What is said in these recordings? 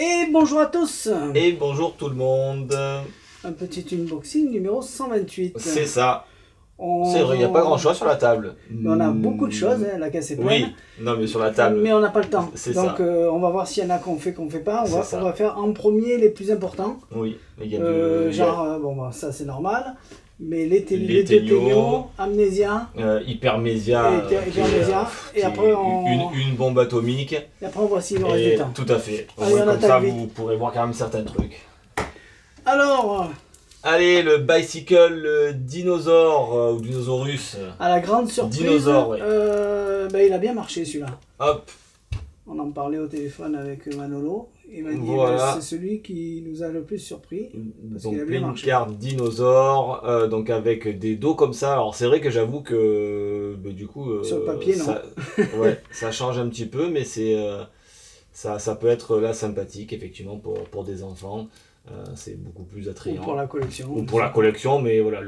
Et bonjour à tous. Et bonjour tout le monde. Un petit unboxing numéro 128. C'est ça. On... C'est vrai, il n'y a pas grand chose sur la table. Mais on a beaucoup de choses, hein, la caisse est pleine. Oui, non mais sur la table. Mais on n'a pas le temps. C'est Donc ça. on va voir s'il y en a qu'on fait pas. On C'est va faire en premier les plus importants. Oui, il y a genre, bon, bah, ça c'est normal. Mais les deux Ténios, Ténios, Amnésia, Hypermésia, et après une bombe atomique. Et après on voit s'il nous reste du temps. Tout à fait. Allez, on comme ça, attaque vous pourrez voir quand même certains trucs. Alors, Allez, le bicycle dinosaure ou dinosaurus. à la grande surprise, Dinosaure, oui. Il a bien marché celui-là. Hop. On en parlait au téléphone avec Manolo. Il m'a dit Voilà. c'est celui qui nous a le plus surpris. Parce Donc qu'il a bien une marché. carte dinosaure, donc avec des dos comme ça. Alors c'est vrai que j'avoue que du coup Sur le papier, non. ça, ouais, ça change un petit peu, mais c'est ça peut être là sympathique effectivement pour des enfants. C'est beaucoup plus attrayant. Ou pour la collection. Ou pour la collection, mais voilà,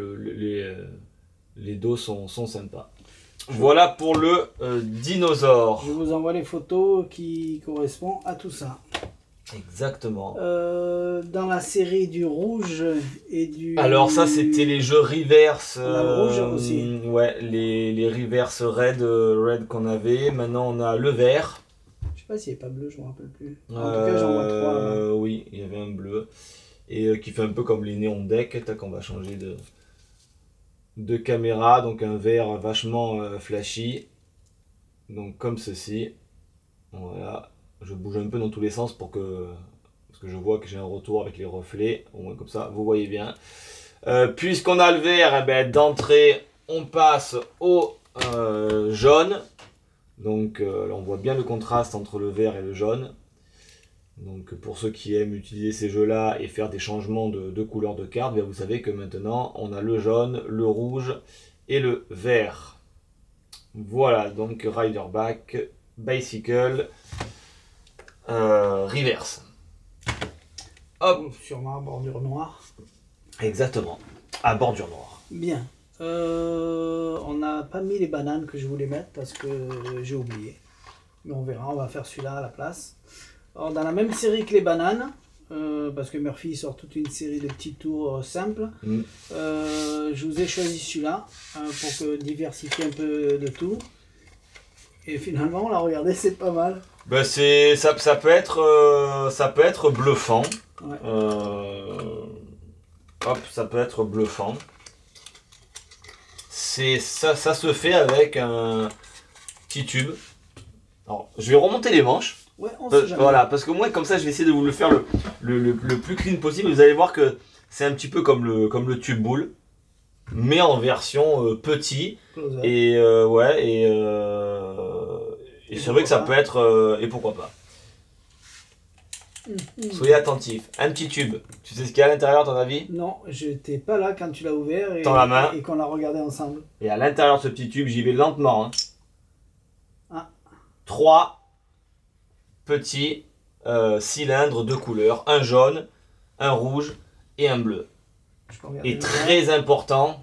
les dos sont sympas. Voilà pour le dinosaure. Je vous envoie les photos qui correspondent à tout ça. Exactement. Dans la série du rouge et du... Alors ça c'était les jeux reverse. On a le rouge aussi. Ouais, les reverse red qu'on avait. Maintenant on a le vert. Je sais pas s'il n'y a pas bleu, je me rappelle plus. En tout cas j'en vois trois. Là. Oui, il y avait un bleu. Et qui fait un peu comme les néon deck. Tac, on va changer de caméra. Donc un vert vachement flashy. Donc comme ceci. Voilà. Je bouge un peu dans tous les sens parce que je vois que j'ai un retour avec les reflets. Au moins comme ça, vous voyez bien. Puisqu'on a le vert, eh ben, d'entrée, on passe au jaune. Donc là, on voit bien le contraste entre le vert et le jaune. Donc pour ceux qui aiment utiliser ces jeux-là et faire des changements de couleur de carte, bien, vous savez que maintenant, on a le jaune, le rouge et le vert. Voilà, donc Riderback, Bicycle... reverse. Hop. Sûrement à bordure noire. Exactement. À bordure noire. Bien. On n'a pas mis les bananes que je voulais mettre parce que j'ai oublié. Mais on verra, on va faire celui-là à la place. Alors dans la même série que les bananes, parce que Murphy sort toute une série de petits tours simples, je vous ai choisi celui-là pour que diversifier un peu de tout. Et finalement, là, regardez, c'est pas mal. Ben ça peut être bluffant. Ouais. Hop, ça peut être bluffant. Ça se fait avec un petit tube. Alors, je vais remonter les manches. Ouais, on sait jamais. Voilà, parce que moi, comme ça, je vais essayer de vous le faire le plus clean possible. Vous allez voir que c'est un petit peu comme le tube boule, mais en version petit. Et et c'est vrai que ça peut être... et pourquoi pas. Soyez attentifs. Un petit tube. Tu sais ce qu'il y a à l'intérieur, à ton avis? Non, j'étais pas là quand tu l'as ouvert Tends la main. et qu'on l'a regardé ensemble. Et à l'intérieur de ce petit tube, j'y vais lentement. Hein. Ah. 3 petits cylindres de couleur. Un jaune, un rouge et un bleu. Et très important...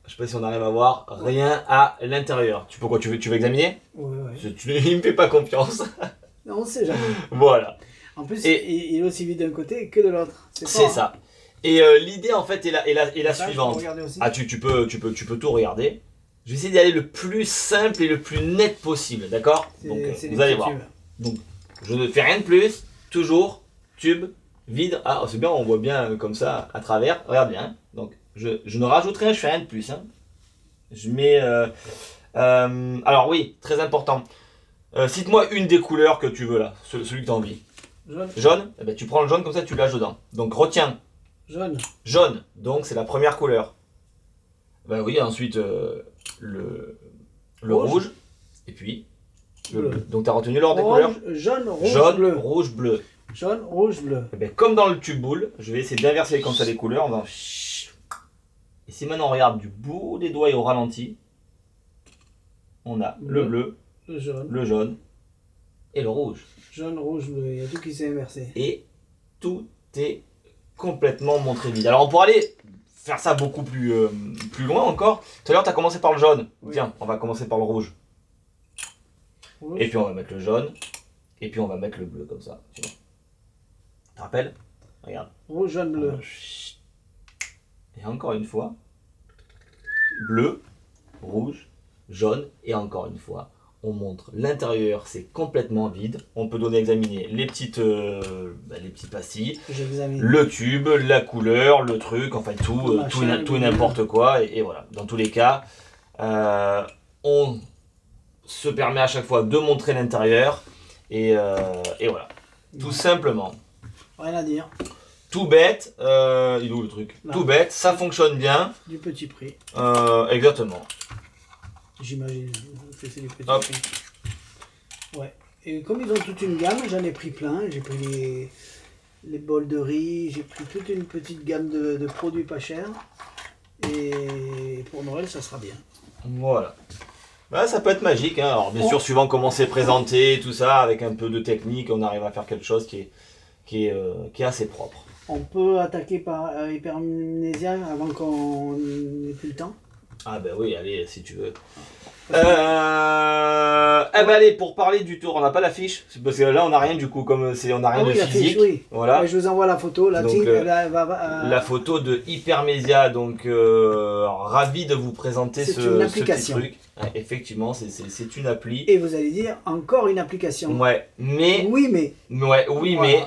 Je sais pas si on arrive à voir, rien à l'intérieur. Pourquoi tu veux examiner? Ouais. Il me fait pas confiance. Non, on sait jamais. Voilà. En plus, il est aussi vide d'un côté que de l'autre. C'est ça. Et l'idée en fait est la suivante. Ah, tu peux tout regarder. Je vais essayer d'y aller le plus simple et le plus net possible, d'accord? Donc vous allez voir. Donc je ne fais rien de plus. Toujours tube vide. Ah, c'est bien, on voit bien comme ça à travers. Regarde bien. Donc je ne rajoute rien, je fais rien de plus. Hein. Je mets... alors oui, très important. Cite-moi une des couleurs que tu veux là, celui que tu as envie. Jaune. Eh ben, tu prends le jaune comme ça, tu lâches dedans. Donc retiens. Jaune. Donc c'est la première couleur. Ben oui, ensuite le rouge. Et puis le bleu. Donc tu as retenu l'ordre des couleurs. Jaune, rouge, bleu. Jaune, rouge, bleu. Eh ben, comme dans le tube boule, je vais essayer d'inverser comme ça les couleurs. On va... Et si maintenant on regarde du bout des doigts et au ralenti, on a le bleu, le jaune et le rouge. Jaune, rouge, bleu, il y a tout qui s'est inversé. Et tout est complètement montré vide. Alors on pourrait aller faire ça beaucoup plus loin encore. Tout à l'heure tu as commencé par le jaune. Oui. Tiens, on va commencer par le rouge. Et puis on va mettre le jaune. Et puis on va mettre le bleu comme ça. Tu vois. Tu te rappelles? Regarde. Rouge, jaune, bleu. Et encore une fois. Bleu, rouge, jaune. Et encore une fois, on montre l'intérieur, c'est complètement vide. On peut donner à examiner les petites pastilles, le tube, la couleur, le truc, enfin tout et n'importe quoi. Et voilà, dans tous les cas, on se permet à chaque fois de montrer l'intérieur. Et voilà, tout simplement. Rien à dire. Tout bête, il est où le truc? Là. Tout bête, ça fonctionne bien. Du petit prix. Exactement. J'imagine que c'est du petit prix. Ouais. Et comme ils ont toute une gamme, j'en ai pris plein. J'ai pris les bols de riz, j'ai pris toute une petite gamme de produits pas chers. Et pour Noël, ça sera bien. Voilà. Bah, ça peut être magique. Hein. Alors bien sûr, suivant comment c'est présenté, tout ça, avec un peu de technique, on arrive à faire quelque chose qui est assez propre. On peut attaquer par Hypermnesia avant qu'on n'ait plus le temps. Ah ben oui, allez, si tu veux. Allez, pour parler du tour, on n'a pas l'affiche, parce que là on n'a rien du coup, comme on n'a rien de physique. Oui. Voilà. Ouais, je vous envoie la photo. Là, donc, la photo de Hypermnesia, donc ravi de vous présenter ce petit truc. Effectivement, c'est une appli. Et vous allez dire encore une application. Ouais, mais. Oui, mais. Ouais, oui, voilà. Mais.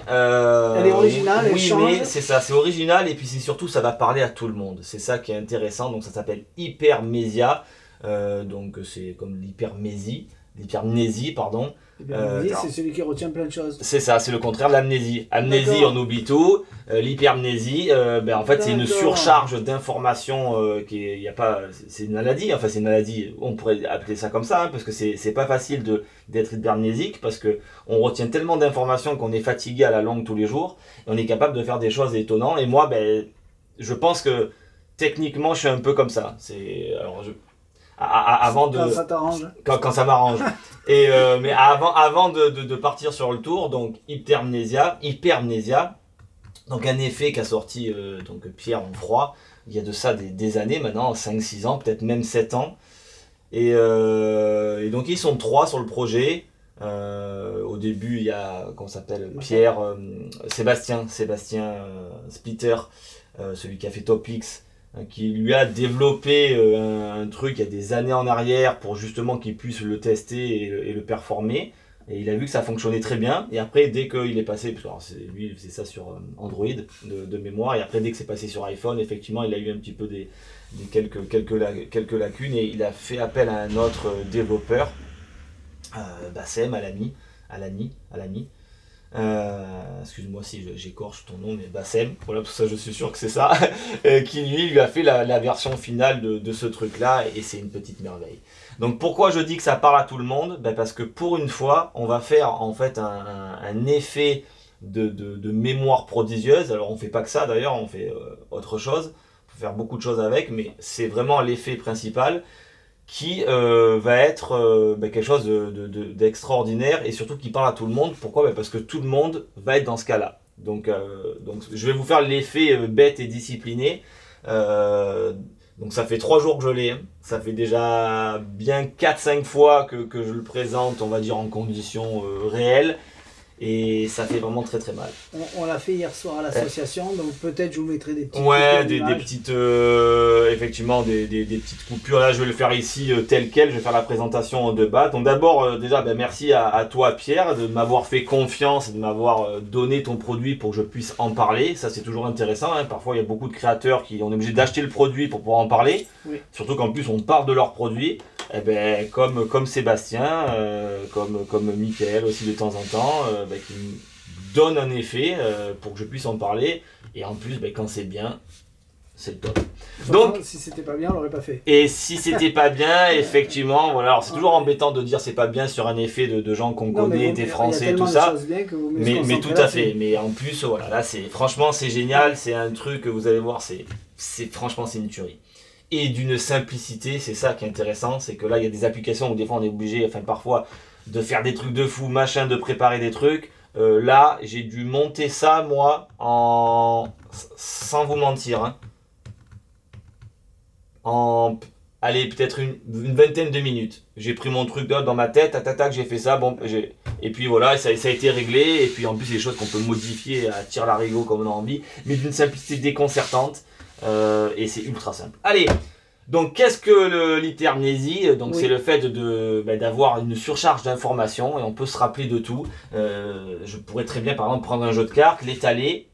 Elle est originale, elle oui, change. Mais c'est ça, c'est original et puis c'est surtout ça va parler à tout le monde. C'est ça qui est intéressant. Donc ça s'appelle Hypermnesia. Donc c'est comme l'hypermnésie, pardon. L'hypermnésie, c'est celui qui retient plein de choses. C'est ça, c'est le contraire de l'amnésie. Amnésie, on oublie tout. L'hypermnésie, en fait, c'est une surcharge d'informations qui y a pas. C'est une maladie. Enfin, c'est une maladie. On pourrait appeler ça comme ça, hein, parce que c'est pas facile d'être hypermnésique, parce que on retient tellement d'informations qu'on est fatigué à la longue tous les jours. Et on est capable de faire des choses étonnantes. Et moi, je pense que techniquement, je suis un peu comme ça. Avant de quand ça t'arrange, quand ça m'arrange et mais avant de partir sur le tour, donc Hypermnesia, donc un effet qu'a sorti donc Pierre Onfroy il y a de ça des années maintenant, 5-6 ans, peut-être même 7 ans, et donc ils sont 3 sur le projet. Au début il y a comment s'appelle Pierre, Sébastien Splitter, celui qui a fait Topix, qui lui a développé un truc il y a des années en arrière pour justement qu'il puisse le tester et le performer. Et il a vu que ça fonctionnait très bien. Et après, dès qu'il est passé, parce que lui il faisait ça sur Android de mémoire, et après dès que c'est passé sur iPhone, effectivement il a eu un petit peu quelques lacunes, et il a fait appel à un autre développeur, Bassem, Alani. Excuse-moi si j'écorche ton nom, mais Bassem, voilà, pour ça je suis sûr que c'est ça, qui lui a fait la version finale de ce truc là, et c'est une petite merveille. Donc pourquoi je dis que ça parle à tout le monde? Parce que pour une fois on va faire en fait un effet de mémoire prodigieuse. Alors on fait pas que ça d'ailleurs, on fait autre chose, on peut faire beaucoup de choses avec, mais c'est vraiment l'effet principal qui va être quelque chose d'extraordinaire, et surtout qui parle à tout le monde. Pourquoi? Parce que tout le monde va être dans ce cas-là. Donc je vais vous faire l'effet bête et discipliné. Donc ça fait 3 jours que je l'ai. Hein. Ça fait déjà bien 4-5 fois que je le présente, on va dire en conditions réelles. Et ça fait vraiment très très mal. On l'a fait hier soir à l'association, donc peut-être je vous mettrai des petites coupures. Des petites, effectivement, des petites coupures. Là, je vais le faire ici tel quel. Je vais faire la présentation de base. Donc d'abord, déjà, merci à toi, Pierre, de m'avoir fait confiance, de m'avoir donné ton produit pour que je puisse en parler. Ça, c'est toujours intéressant. Hein. Parfois, il y a beaucoup de créateurs qui sont obligés d'acheter le produit pour pouvoir en parler. Oui. Surtout qu'en plus, on parle de leur produit. Comme Sébastien, comme Mickaël aussi de temps en temps, qui me donne un effet pour que je puisse en parler. Et en plus, quand c'est bien, c'est le top. Donc, si c'était pas bien, on l'aurait pas fait. Et si c'était pas bien, effectivement, voilà. Alors c'est toujours embêtant de dire c'est pas bien sur un effet de gens qu'on connaît, des Français, tout ça. Mais tout à fait. Mais en plus, voilà, là franchement c'est génial. C'est un truc que vous allez voir, franchement c'est une tuerie. Et d'une simplicité, c'est ça qui est intéressant, c'est que là il y a des applications où des fois on est obligé, parfois, de faire des trucs de fou, machin, de préparer des trucs. Là, j'ai dû monter ça, moi, sans vous mentir, hein, allez, peut-être une vingtaine de minutes. J'ai pris mon truc dans ma tête, tac, j'ai fait ça, bon, Et puis voilà, ça a été réglé. Et puis en plus, c'est des choses qu'on peut modifier à tire-larigot comme on a envie, mais d'une simplicité déconcertante. Et c'est ultra simple. Allez, donc qu'est-ce que l'hypermnésie? Donc c'est le fait d'avoir une surcharge d'informations et on peut se rappeler de tout. Je pourrais très bien par exemple prendre un jeu de cartes, l'étaler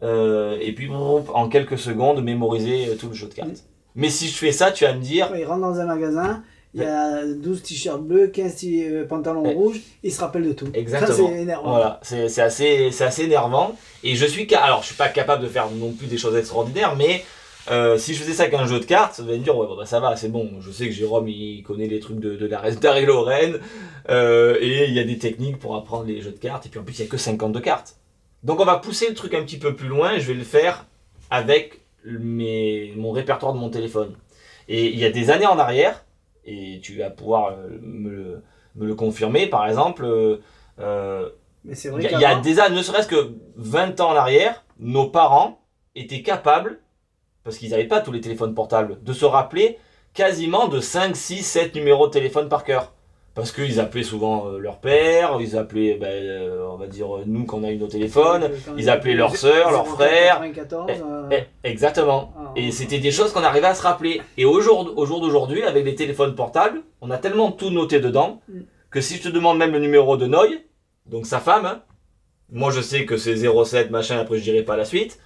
et puis en quelques secondes mémoriser tout le jeu de cartes. Mais si je fais ça, tu vas me dire... Il rentre dans un magasin, il y a 12 t-shirts bleus, 15 pantalons rouges, il se rappelle de tout. Exactement. Ça, c'est énervant. Voilà, c'est assez énervant. Et je suis pas capable de faire non plus des choses extraordinaires, mais si je faisais ça avec un jeu de cartes, ça va me dire, ouais, ça va, c'est bon. Je sais que Jérôme, il connaît les trucs de d'Arrêt et Lorraine, et il y a des techniques pour apprendre les jeux de cartes, et puis en plus, il n'y a que 52 cartes. Donc on va pousser le truc un petit peu plus loin, je vais le faire avec mon répertoire de mon téléphone. Et il y a des années en arrière, et tu vas pouvoir me le confirmer, par exemple, mais c'est vrai il y a des années, ne serait-ce que 20 ans en arrière, nos parents étaient capables, parce qu'ils n'avaient pas tous les téléphones portables, de se rappeler quasiment de 5, 6, 7 numéros de téléphone par cœur. Parce qu'ils appelaient souvent leur père, ils appelaient, on va dire, nous quand on a eu nos téléphones, ils appelaient leur soeur, leur frère. Exactement. Ah, et c'était des choses qu'on arrivait à se rappeler. Et au jour d'aujourd'hui, avec les téléphones portables, on a tellement tout noté dedans, que si je te demande même le numéro de Noy, donc sa femme, hein, moi je sais que c'est 07 machin, après je dirai pas la suite.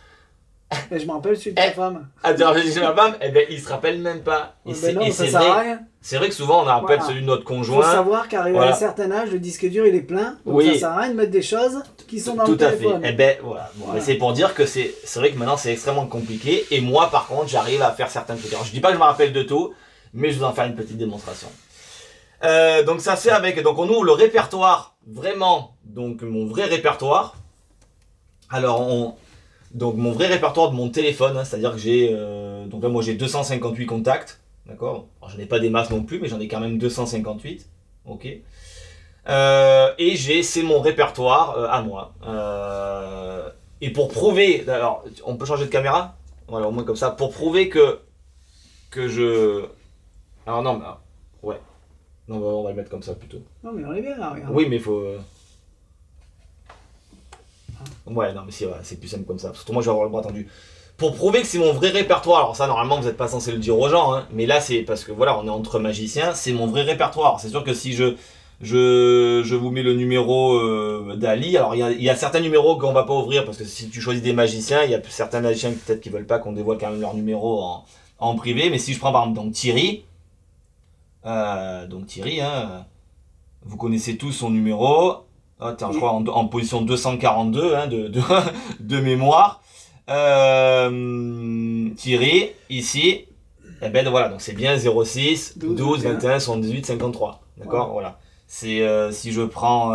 Et je me rappelle celui de ta femme. Alors je dis ma femme, il se rappelle même pas. Et c'est vrai. C'est vrai que souvent on rappelle celui de notre conjoint. Il faut savoir qu'arrivé à un certain âge, le disque dur il est plein. Donc ça sert à rien de mettre des choses qui sont dans le téléphone. Tout à fait. Voilà. C'est pour dire que c'est vrai que maintenant c'est extrêmement compliqué. Et moi par contre j'arrive à faire certains trucs. Alors je dis pas que je me rappelle de tout, mais je vais en faire une petite démonstration. Donc ça c'est donc on ouvre le répertoire, vraiment, donc mon vrai répertoire. Alors donc mon vrai répertoire de mon téléphone, hein, c'est-à-dire que j'ai donc là moi j'ai 258 contacts, d'accord. Alors j'en ai pas des masses non plus, mais j'en ai quand même 258, ok. Et c'est mon répertoire à moi. Et pour prouver, alors on peut changer de caméra, voilà au moins comme ça, pour prouver que je, alors non, mais ouais, non on va le mettre comme ça plutôt. Non mais on est bien là, regarde. Oui mais il faut. Ouais, non, mais c'est plus simple comme ça. Parce que moi, je vais avoir le bras tendu. Pour prouver que c'est mon vrai répertoire, alors ça, normalement, vous n'êtes pas censé le dire aux gens, hein, mais là, c'est parce que voilà, on est entre magiciens, c'est mon vrai répertoire. C'est sûr que si je vous mets le numéro d'Ali, alors il y a certains numéros qu'on va pas ouvrir parce que si tu choisis des magiciens, il y a certains magiciens peut-être qui veulent pas qu'on dévoile quand même leur numéro en privé, mais si je prends par exemple donc Thierry, hein, vous connaissez tous son numéro. Attends, je crois en position 242 hein, de mémoire. Thierry, ici, et ben voilà, donc c'est bien 06 12 21 78 53. D'accord, voilà. C'est si je prends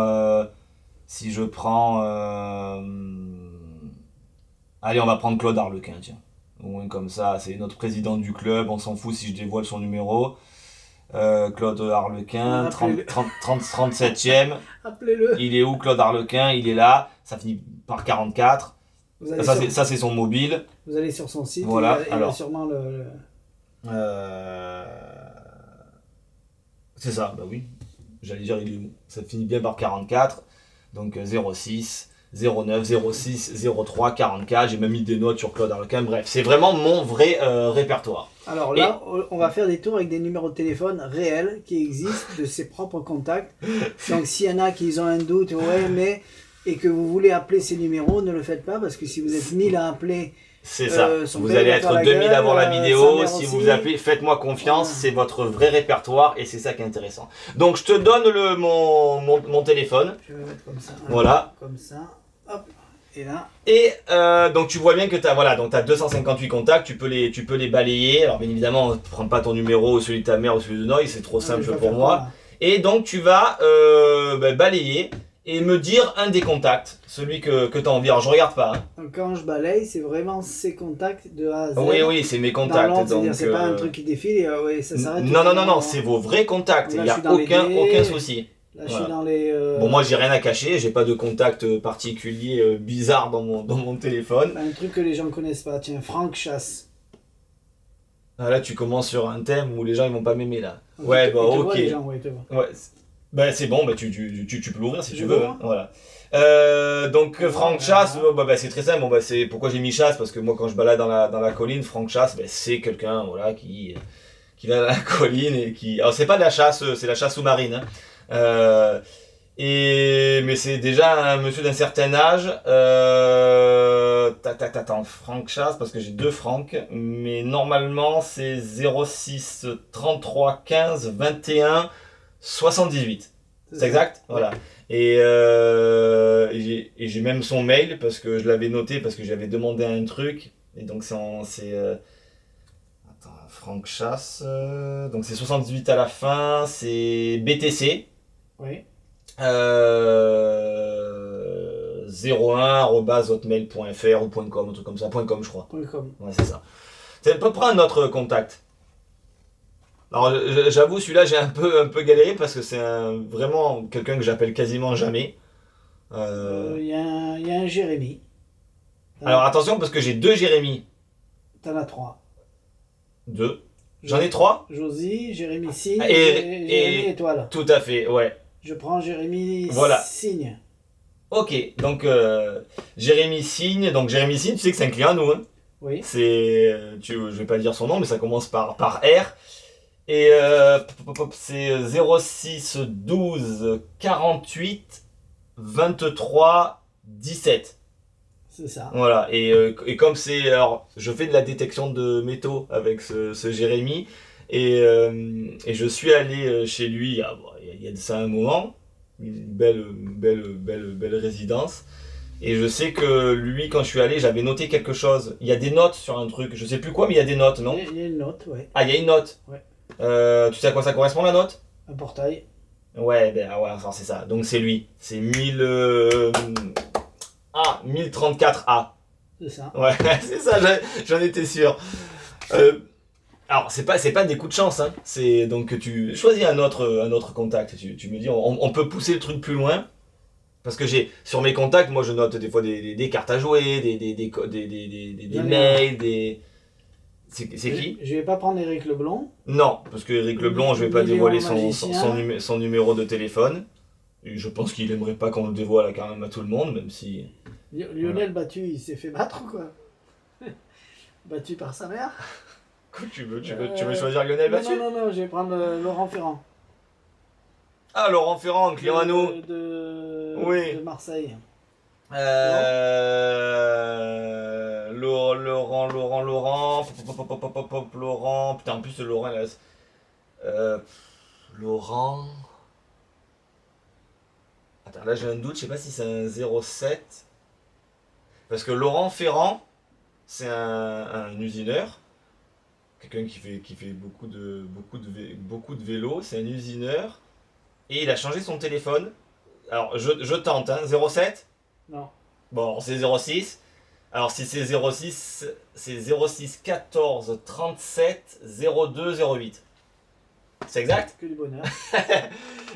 allez, on va prendre Claude Arlequin, tiens. Au moins comme ça, c'est notre président du club, on s'en fout si je dévoile son numéro. Claude Arlequin, 37ème. Appelez-le. Il est où Claude Arlequin? Il est là. Ça finit par 44. Ça c'est son mobile. Vous allez sur son site. Voilà. Il a sûrement le... C'est ça, bah oui. J'allais dire il est où? Ça finit bien par 44. Donc 06, 09, 06, 03, 44. J'ai même mis des notes sur Claude Arlequin. Bref, c'est vraiment mon vrai répertoire. Alors là, on va faire des tours avec des numéros de téléphone réels qui existent de ses propres contacts. Donc s'il y en a qui ont un doute, et que vous voulez appeler ces numéros, ne le faites pas parce que si vous êtes 1000 à appeler, c'est ça. Vous allez être 2000 avant la vidéo. Si vous appelez, faites-moi confiance, c'est votre vrai répertoire et c'est ça qui est intéressant. Donc je te donne mon téléphone. Je vais le mettre comme ça. Voilà. Comme ça. Hop. Et là. Et donc tu vois bien que tu as 258 contacts, tu peux les balayer. Alors bien évidemment, ne prends pas ton numéro, celui de ta mère ou celui de Noy, c'est trop simple pour moi. Et donc tu vas balayer et me dire un des contacts, celui que tu as envie. Alors je regarde pas. Hein. Donc quand je balaye, c'est vraiment ces contacts de A à Z. Oui, c'est mes contacts. C'est pas un truc qui défile et ça s'arrête. Non, c'est vos vrais contacts. Il n'y a aucun souci. Là, je suis dans les... Bon, moi, j'ai rien à cacher. J'ai pas de contact particulier bizarre dans mon téléphone. Un truc que les gens ne connaissent pas. Tiens, Franck Chasse. Ah, là, tu commences sur un thème où les gens ils vont pas m'aimer là. Ouais, bah ok. Les gens, te voient. Ouais. Ben c'est bon, ben tu peux l'ouvrir si Je tu veux. l'ouvre. Hein, voilà. Donc Franck Chasse, bah, c'est très simple. Bon, bah, c'est pourquoi j'ai mis chasse, parce que moi quand je balade dans la colline, Franck Chasse, ben, c'est quelqu'un voilà qui va dans la colline et qui. Alors c'est pas de la chasse, c'est la chasse sous-marine. Hein. Mais c'est déjà un monsieur d'un certain âge. Attends, Franck Chasse, parce que j'ai deux Franck, mais normalement c'est 06 33 15 21 78. C'est exact, ouais. voilà. Et j'ai même son mail parce que je l'avais noté parce que j'avais demandé un truc. Et donc attends, Franck Chasse. Donc c'est 78 à la fin. C'est BTC. Oui. 01@hotmail.fr ou .com, un truc comme ça. .com, je crois. .com. Ouais, c'est ça. C'est à peu près un autre contact. Alors j'avoue, celui-là j'ai un peu galéré parce que c'est vraiment quelqu'un que j'appelle quasiment jamais. Il y a un Jérémy. Alors attention parce que j'ai deux Jérémy. T'en as 3. Deux. J'en ai 3. Josie, Jérémy Signe Et Jérémy Étoile. tout à fait, ouais. Je prends Jérémy Voilà. Signe. Ok, donc Jérémy Signe. Donc Jérémy Signe, tu sais que c'est un client à nous. Hein. Oui. Je vais pas dire son nom, mais ça commence par R. Et c'est 06 12 48 23 17. C'est ça. Voilà, et comme c'est. Alors, je fais de la détection de métaux avec ce Jérémy, et je suis allé chez lui il y a de ça un moment, une belle résidence, et je sais que lui, quand je suis allé, j'avais noté quelque chose. Il y a des notes sur un truc, je sais plus quoi, mais il y a des notes, non? Il y a une note, ouais. Ah, il y a une note. Ouais. Tu sais à quoi ça correspond la note? Un portail. Ouais, ben ouais, enfin, c'est ça. Donc c'est lui. C'est 1034A. C'est ça. Ouais, c'est ça, j'en étais sûr. Alors, c'est pas des coups de chance, hein. C'est donc tu choisis un autre contact. Tu me dis, on peut pousser le truc plus loin. Parce que sur mes contacts, moi je note des fois des cartes à jouer, des mails, C'est qui? Je vais pas prendre Éric Leblond. Non, parce que Éric Leblond, je vais pas dévoiler Magicien. son numéro de téléphone. Et je pense qu'il aimerait pas qu'on le dévoile quand même à tout le monde, même si. Lionel Battu, il s'est fait battre ou quoi? Battu par sa mère. Quoi, tu veux choisir Lionel Battu? Non, je vais prendre Laurent Ferrand. Ah, Laurent Ferrand, client à nous. Oui. De Marseille. Laurent. Putain, en plus, Laurent, là. Laurent. Attends, là j'ai un doute, je sais pas si c'est un 07. Parce que Laurent Ferrand, c'est un usineur. Quelqu'un qui fait beaucoup de vélo. C'est un usineur. Et il a changé son téléphone. Alors, je tente, hein. 07? Non. Bon, c'est 06. Alors, si c'est 06, c'est 06 14 37 02 08. C'est exact? Que du bonheur.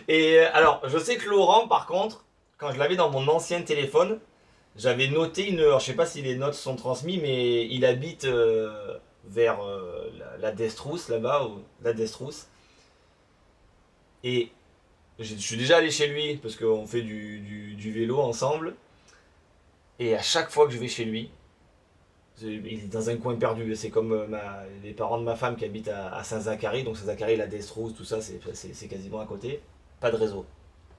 Et alors, je sais que Laurent, par contre, quand je l'avais dans mon ancien téléphone, j'avais noté une. Alors, je sais pas si les notes sont transmises, mais il habite vers la Destrousse, là-bas, la Destrousse. Et je suis déjà allé chez lui, parce qu'on fait du vélo ensemble. Et à chaque fois que je vais chez lui, il est dans un coin perdu. C'est comme les parents de ma femme qui habitent à Saint-Zacharie. Donc Saint-Zacharie, la Destrousse, tout ça, c'est quasiment à côté. Pas de réseau.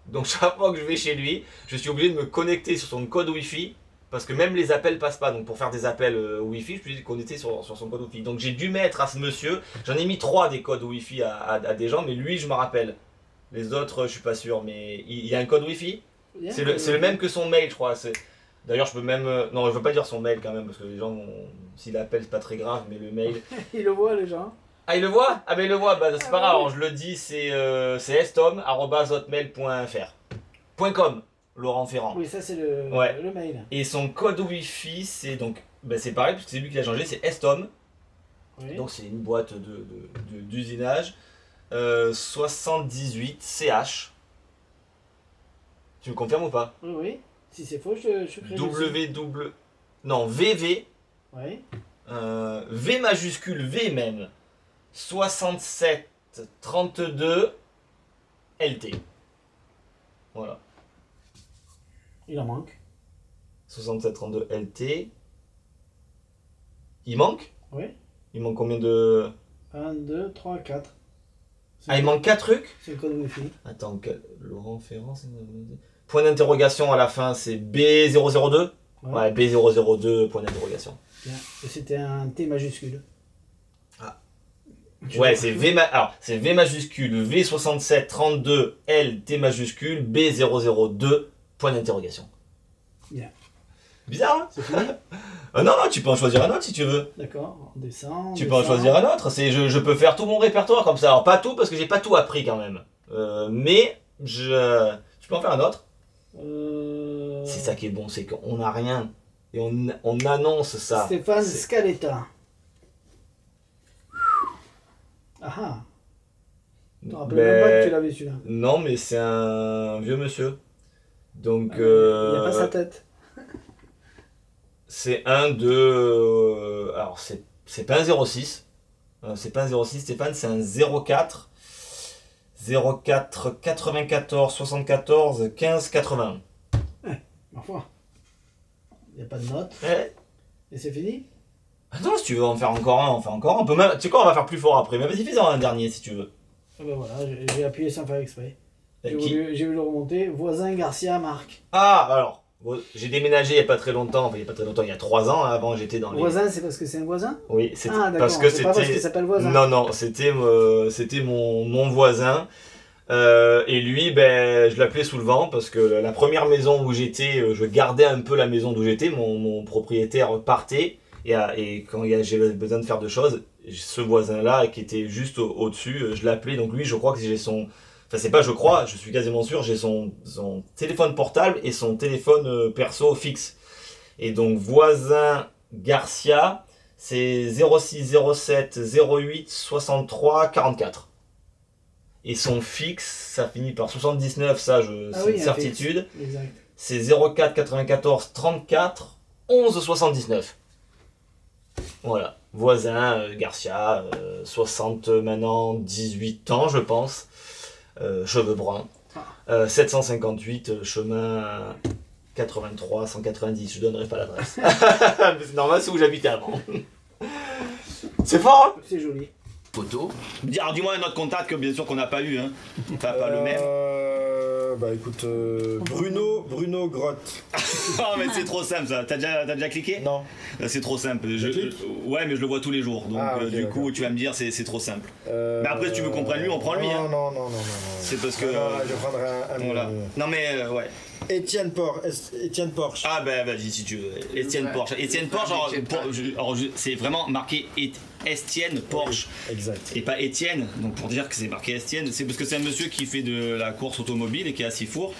Donc chaque fois que je vais chez lui, je suis obligé de me connecter sur son code Wi-Fi. Parce que même les appels passent pas. Donc pour faire des appels Wi-Fi, je suis connecté sur son code Wi-Fi. Donc j'ai dû mettre à ce monsieur, j'en ai mis 3 des codes Wi-Fi à des gens, mais lui je me rappelle. Les autres, je suis pas sûr. Mais il y a un code Wi-Fi. C'est le même que son mail, je crois. D'ailleurs, je peux même. Non, je veux pas dire son mail quand même, parce que les gens, s'il appelle, c'est pas très grave, mais le mail. Il le voit, les gens. Ah, il le voit? Ah, ben il le voit, bah, c'est pas grave, alors je le dis, c'est estom@hotmail.fr. .com, Laurent Ferrand. Oui, ça, c'est Ouais. le mail. Et son code Wi-Fi, c'est donc. Ben, c'est pareil, parce que c'est lui qui l'a changé, c'est Estom. Oui. Donc, c'est une boîte d'usinage. 78 CH. Tu me confirmes ou pas? Oui. Si c'est faux, je crée WW. Non, VV. Oui. V majuscule V même. 67 32 LT. Voilà. Il en manque. 6732 LT. Il manque? Oui. Il manque combien de... 1, 2, 3, 4. Ah, il manque 4 trucs? C'est le code Wi-Fi. Attends, Laurent Ferrand, c'est... Point d'interrogation à la fin, c'est B002? Ouais, B002, point d'interrogation. Bien. Et c'était un T majuscule. Ah. Ouais, c'est V majuscule, V6732, L, T majuscule, B002, point d'interrogation. Bien. Bizarre, hein? C'est fini? Non, tu peux en choisir un autre si tu veux. D'accord, on descend. Tu peux en choisir un autre. Je peux faire tout mon répertoire comme ça. Alors, pas tout, parce que j'ai pas tout appris quand même. Mais, tu peux en faire un autre. C'est ça qui est bon, c'est qu'on n'a rien. Et on annonce ça. Stéphane Scaletta. Ah ah. Tu te rappelles même pas que tu l'avais celui-là. Non, mais c'est un vieux monsieur. Donc. Il n'y a pas sa tête. C'est un de. Alors, c'est pas un 06. C'est pas un 06, Stéphane, c'est un 04. 04 94 74 15 80. Enfin. Il n'y a pas de note. Ouais. Et c'est fini? Ah non, si tu veux en faire encore un, on fait encore un. On peut même... Tu sais quoi, on va faire plus fort après. Mais vas-y, fais-en un dernier si tu veux. Ah ben voilà, j'ai appuyé sans faire exprès. J'ai Qui voulu le remonter. Voisin Garcia Marc. Ah, alors. J'ai déménagé il n'y a pas très longtemps. Enfin, il y a 3 ans. Avant, j'étais dans les. Voisin, c'est parce que c'est un voisin? Oui, c'était parce que c'est pas parce qu'il s'appelle voisin. Non, c'était mon voisin. Et lui, ben, je l'appelais sous le vent parce que la première maison où j'étais, je gardais un peu la maison d'où j'étais. Mon propriétaire partait et quand j'avais besoin de faire de choses, ce voisin-là qui était juste au-dessus, je l'appelais. Donc lui, je crois que j'ai son... Enfin, c'est pas je crois, je suis quasiment sûr, j'ai son téléphone portable et son téléphone perso fixe. Et donc, voisin Garcia, c'est 06 07 08 63 44. Et son fixe, ça finit par 79, ça, c'est une certitude. C'est 04 94 34 11 79. Voilà. Voisin Garcia, 60 maintenant, 18 ans, je pense. Cheveux bruns. 758, chemin 83 190. Je donnerai pas l'adresse. C'est normal, c'est où j'habitais avant. C'est fort, hein? C'est joli. Photo. Alors dis-moi un autre contact que bien sûr qu'on n'a pas eu, hein. Enfin, pas le même. Bah écoute, Bruno Grotte. Oh mais c'est trop simple ça, t'as déjà cliqué? Non. C'est trop simple. Ouais mais je le vois tous les jours, donc okay, du coup tu vas me dire c'est trop simple. Mais après si tu veux qu'on prenne lui, on prend lui. Non, hein. non. C'est parce que... je prendrai un voilà. Non mais ouais. Étienne Porsche. Ah bah vas-y si tu veux. Étienne Porsche. Étienne Porsche, c'est vraiment marqué Estienne Porsche. Exact. Et pas Étienne, donc pour dire que c'est marqué Estienne, c'est parce que c'est un monsieur qui fait de la course automobile et qui est à Sifour,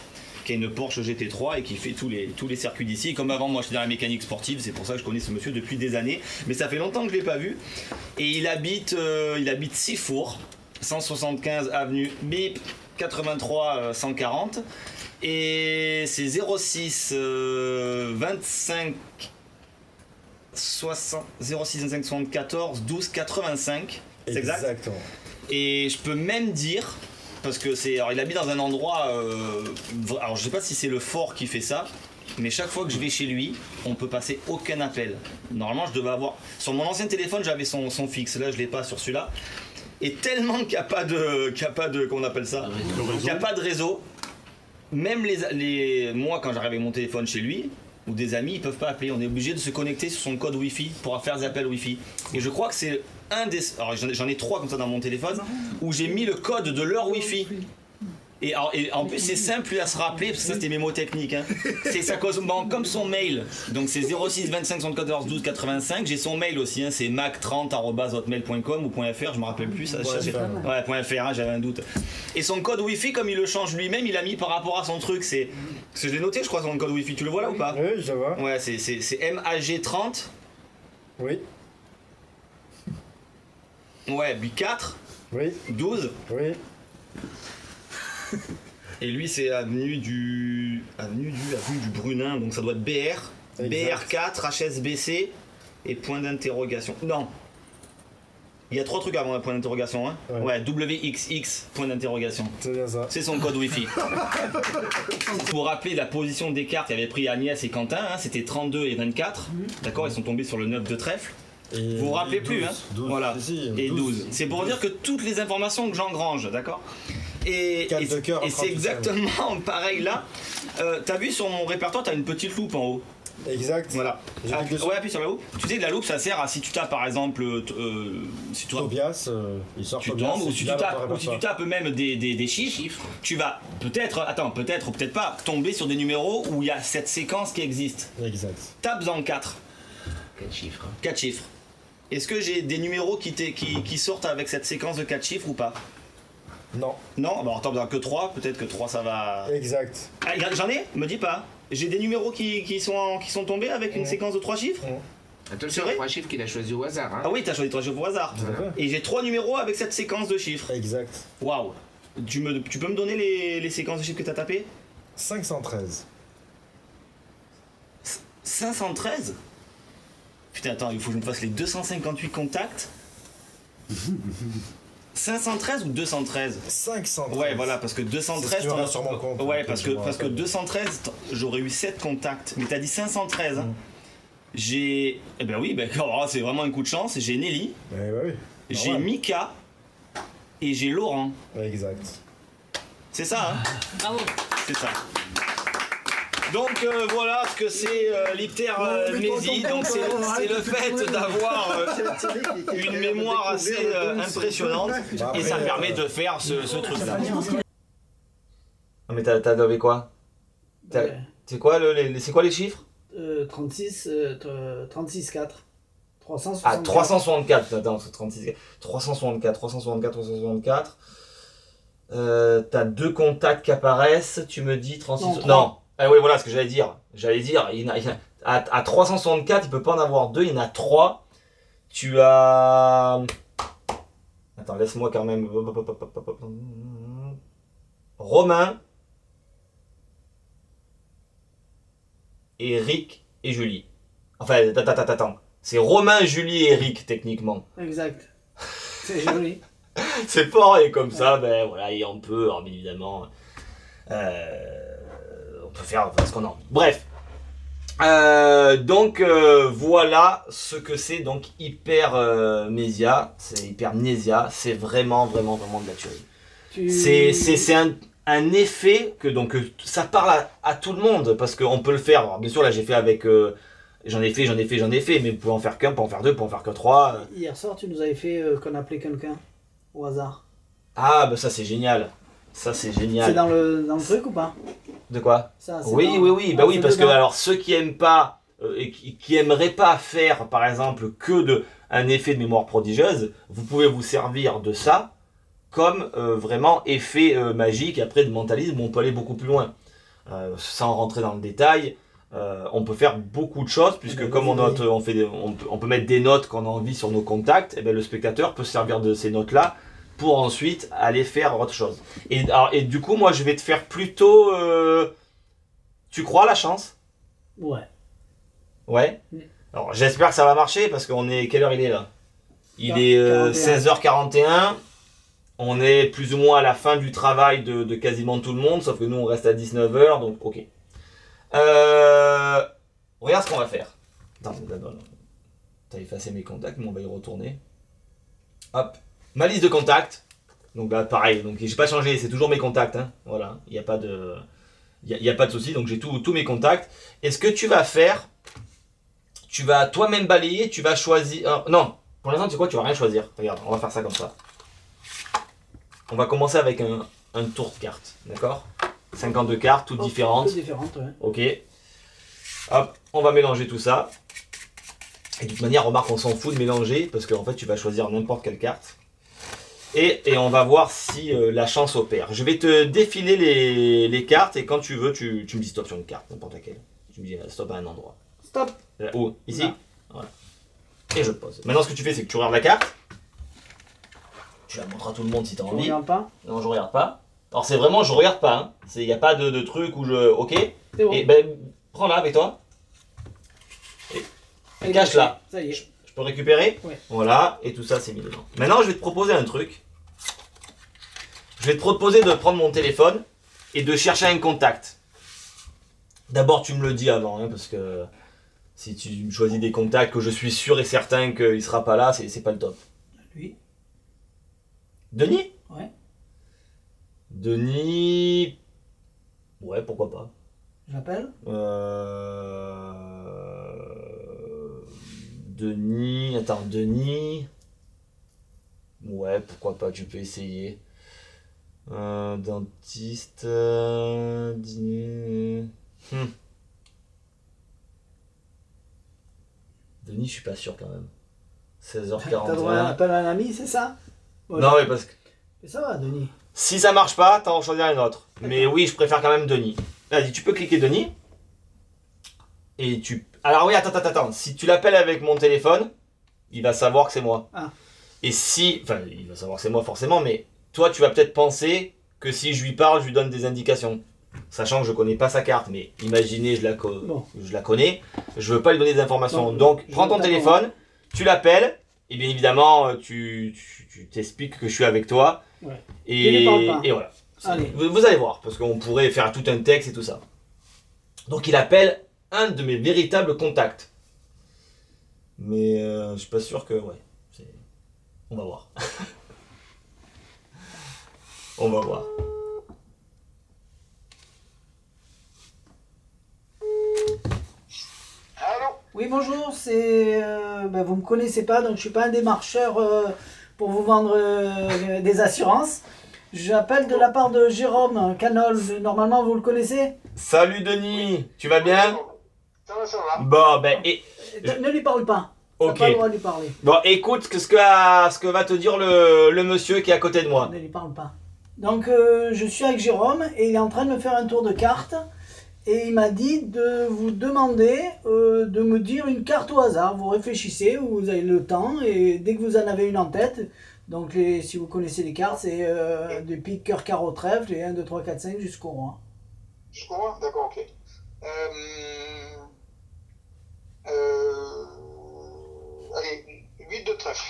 qui a une Porsche GT3 et qui fait tous les circuits d'ici. Comme avant, moi j'étais dans la mécanique sportive, c'est pour ça que je connais ce monsieur depuis des années. Mais ça fait longtemps que je ne l'ai pas vu. Et il habite Sifour, 175 avenue Bip, 83 140. Et c'est 06 25 60 06 25 74 12 85. C'est exact. Exactement. Et je peux même dire, parce que alors il habite dans un endroit, alors je sais pas si c'est le fort qui fait ça, mais chaque fois que je vais chez lui, on peut passer aucun appel. Normalement, je devais avoir sur mon ancien téléphone, j'avais son fixe. Là, je l'ai pas sur celui-là. Et tellement qu'il n'y a pas de, comment on appelle ça, il n'y a pas de réseau. Même moi, quand j'arrive avec mon téléphone chez lui, ou des amis, ils peuvent pas appeler. On est obligé de se connecter sur son code Wi-Fi pour faire des appels Wi-Fi. Et je crois que c'est un des... Alors j'en ai 3 comme ça dans mon téléphone, où j'ai mis le code de leur Wi-Fi. Et en plus c'est simple à se rappeler, parce que ça c'était mémotechnique. Hein. C'est ça comme son mail. Donc c'est 06 25 74 12 85. J'ai son mail aussi, hein. C'est mac30@hotmail.com ou .fr, je me rappelle plus. Ça, ouais, .fr, hein, j'avais un doute. Et son code Wi-Fi, comme il le change lui-même, il a mis par rapport à son truc. C'est ce que je l'ai noté, je crois, son code Wi-Fi. Tu le vois là ou pas? Oui, je vois. Ouais, c'est MAG30. Oui. Ouais, puis 4. Oui. 12. Oui. Et lui c'est avenue du Brunin, donc ça doit être BR, exact. BR4, HSBC et point d'interrogation. Non. Il y a 3 trucs avant un point d'interrogation. Hein. Ouais, WXX, point d'interrogation. C'est bien ça. C'est son code Wi-Fi. Pour rappeler la position des cartes, il avait pris Agnès et Quentin, hein, c'était 32 et 24. D'accord, ils sont tombés sur le 9 de trèfle. Et Vous vous rappelez 12, plus, hein 12, voilà. si, Et 12. C'est pour dire que toutes les informations que j'engrange, d'accord. Et Quatre de cœur, c'est exactement pareil là. T'as vu sur mon répertoire, t'as une petite loupe en haut. Exact. Voilà. Ouais, appuie sur la loupe. Tu sais que la loupe, ça sert à si tu tapes par exemple, si tu Tobias, il sort tu Tobias, tombes, ou et si là, tu dans tapes, ton ou si tu répertoire. tapes même des chiffres, tu vas peut-être, attends, peut-être ou peut-être pas, tomber sur des numéros où il y a cette séquence qui existe. Exact. Tape en 4. 4 chiffres. 4 chiffres. Est-ce que j'ai des numéros qui sortent avec cette séquence de 4 chiffres ou pas? Non. Non, bah alors t'en as que 3, peut-être que 3 ça va. Exact. Ah, j'en ai? Me dis pas. J'ai des numéros qui sont tombés avec une séquence de 3 chiffres? Attention, C'est vrai 3 chiffres qu'il a choisi au hasard. Hein. Ah oui, t'as choisi 3 chiffres au hasard. Tout à fait. Et j'ai 3 numéros avec cette séquence de chiffres. Exact. Waouh. Tu peux me donner les séquences de chiffres que t'as tapées? 513. 513? Putain, attends, il faut que je me fasse les 258 contacts. 513 ou 213? 513. Ouais, voilà, parce que 213. C'est ce que tu t'en auras as- sur mon compte, Ouais, donc parce je me que rappelle. 213, j'aurais eu 7 contacts. Mais t'as dit 513. Hein. J'ai. Eh ben oui, ben, c'est vraiment un coup de chance. J'ai Nelly, Ouais, ouais, oui. j'ai Normal. Mika et j'ai Laurent. Exact. C'est ça, hein? Bravo. C'est ça. Donc voilà ce que c'est l'hypermnésie. Donc c'est le fait d'avoir une mémoire assez impressionnante et ça permet de faire ce truc-là. Ah, mais t'as donné quoi? Ouais. C'est quoi c'est quoi les chiffres? 36, 36, 4. 364. Ah, 364. Attends, c'est 36. 364. T'as 2 contacts qui apparaissent. Tu me dis 36. Non, 3. Non. Ah oui, voilà ce que j'allais dire. À 364, il peut pas en avoir 2, il y en a 3. Tu as. Attends, laisse-moi quand même. Romain. Eric et Julie. Enfin, attends. C'est Romain, Julie et Eric, techniquement. Exact. C'est joli. C'est fort, et comme ça, ben voilà, et on peut, alors, bien évidemment, on peut faire ce qu'on a envie. Bref. Donc, voilà ce que c'est, donc, hypermnésia. C'est hypermnésia, c'est vraiment de la tuerie. C'est un effet que donc ça parle à tout le monde parce qu'on peut le faire. Alors, bien sûr, là j'ai fait avec. J'en ai fait, mais vous pouvez en faire qu'un, vous pouvez en faire deux, vous pouvez en faire que 3. Hier soir, tu nous avais fait qu'on appelait quelqu'un au hasard. Ah, bah ça c'est génial. Ça c'est génial. C'est dans le truc ou pas? De quoi? Ça, c'est Oui, dans- oui, bah Ah, oui, c'est parce que dedans. alors ceux qui aiment pas et qui aimeraient pas faire par exemple que un effet de mémoire prodigieuse, vous pouvez vous servir de ça comme vraiment effet magique. Après de mentalisme, on peut aller beaucoup plus loin. Sans rentrer dans le détail, on peut faire beaucoup de choses puisque comme on note, on peut mettre des notes qu'on a envie sur nos contacts, et bien le spectateur peut se servir de ces notes là pour ensuite aller faire autre chose. Et du coup, moi je vais te faire plutôt. Tu crois à la chance? Ouais. Ouais. Mm. Alors j'espère que ça va marcher parce qu'on est. Quelle heure il est là? Il Ah, est 41. 16h41. On est plus ou moins à la fin du travail de quasiment tout le monde, sauf que nous on reste à 19h, donc ok. Regarde ce qu'on va faire. Attends, t'as effacé mes contacts, mais on va y retourner. Hop, ma liste de contacts. Donc bah pareil, donc j'ai pas changé, c'est toujours mes contacts, hein. Voilà, il n'y a pas de, y a pas de souci, donc j'ai tous mes contacts. Et ce que tu vas faire, tu vas toi-même balayer, tu vas choisir. Non, pour l'instant tu sais quoi, tu vas rien choisir. Regarde, on va faire ça comme ça. On va commencer avec un tour de cartes, d'accord? 52 cartes, toutes différentes. Toutes différentes, ouais. Ok. Hop, on va mélanger tout ça. Et de toute manière, remarque, on s'en fout de mélanger parce qu'en fait, tu vas choisir n'importe quelle carte. Et on va voir si la chance opère. Je vais te défiler les cartes et quand tu veux, tu me dis stop sur une carte, n'importe laquelle. Tu me dis stop à un endroit. Stop. Où? Ici? Là. Voilà. Et je pose. Maintenant, ce que tu fais, c'est que tu regardes la carte. Tu la montres à tout le monde si tu as Tu envie. regardes pas? Non, je regarde pas. Alors, c'est vraiment, je regarde pas. Hein. Il n'y a pas de truc où je. Ok? C'est bon. Et ben, prends-la avec toi. Et cache-la. Ça y est. Je peux récupérer? Ouais. Voilà, et tout ça c'est mis dedans. Maintenant je vais te proposer un truc. Je vais te proposer de prendre mon téléphone et de chercher un contact. D'abord tu me le dis avant, hein, parce que si tu me choisis des contacts que je suis sûr et certain qu'il ne sera pas là, c'est pas le top. Lui. Denis? Ouais. Denis... Ouais, pourquoi pas. J'appelle. Denis... Attends, Denis... Ouais, pourquoi pas, tu peux essayer. Dentiste... Denis, je suis pas sûr quand même. T'as droit à un 16h41. appel à un ami, c'est ça? Ouais. Non, mais parce que... Mais ça va, Denis. Si ça marche pas, t'en choisir un autre. Mais oui, je préfère quand même Denis. Vas-y, tu peux cliquer Denis. Et tu... Alors oui, attends. Si tu l'appelles avec mon téléphone, il va savoir que c'est moi. Ah. Et si... Enfin, il va savoir que c'est moi forcément, mais toi, tu vas peut-être penser que si je lui parle, je lui donne des indications. Sachant que je connais pas sa carte, mais imaginez, je la connais. Je veux pas lui donner des informations. Non, Donc, je prends ton t'attends. téléphone, tu l'appelles, et bien évidemment, tu t'expliques que je suis avec toi. Ouais. Et, Tu lui parles pas. et voilà. Allez. Vous allez voir, parce qu'on pourrait faire tout un texte et tout ça. Donc il appelle un de mes véritables contacts. Mais je suis pas sûr que... Ouais, on va voir. On va voir. Allô? Oui, bonjour, c'est... vous me connaissez pas, donc je suis pas un démarcheur pour vous vendre des assurances. J'appelle de la part de Jérôme Canol. Normalement, vous le connaissez? Salut Denis, tu vas bien? Ça va. Bon, ben... Ne lui parle pas. T'as Ok. pas le droit de lui parler. Bon, écoute ce que va te dire le monsieur qui est à côté de moi. Ne lui parle pas. Donc, je suis avec Jérôme et il est en train de me faire un tour de cartes. Et il m'a dit de vous demander de me dire une carte au hasard. Vous réfléchissez, vous avez le temps et dès que vous en avez une en tête, donc si vous connaissez les cartes, c'est des piques, cœur, carreau, trèfle et 1, 2, 3, 4, 5 jusqu'au roi. Je comprends? D'accord, ok. Allez, 8 de trèfle.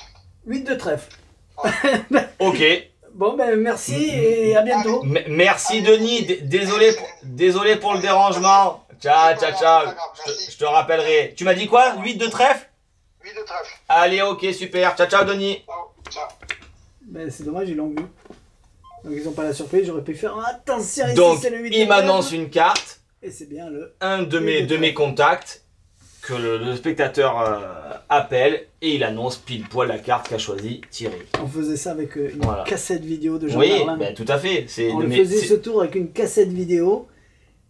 8 de trèfle. Ok. Bon, ben merci et à bientôt. Merci Denis, désolé pour le dérangement. Ciao. Je te rappellerai. Tu m'as dit quoi? 8 de trèfle? 8 de trèfle. Allez, ok, super. Ciao Denis. Ciao. Ben, c'est dommage, ils l'ont vu. Donc ils n'ont pas la surprise, j'aurais pu faire attention ici, Donc, c'est le 8 de il m'annonce trèfle. une carte, Et c'est bien le... un de Huit de mes trèfle. contacts, que le spectateur appelle, et il annonce pile poil la carte qu'a choisi Thierry. On faisait ça avec une Voilà. cassette vidéo de Jean Oui, Merlin. ben, tout à fait. On le faisait ce tour avec une cassette vidéo.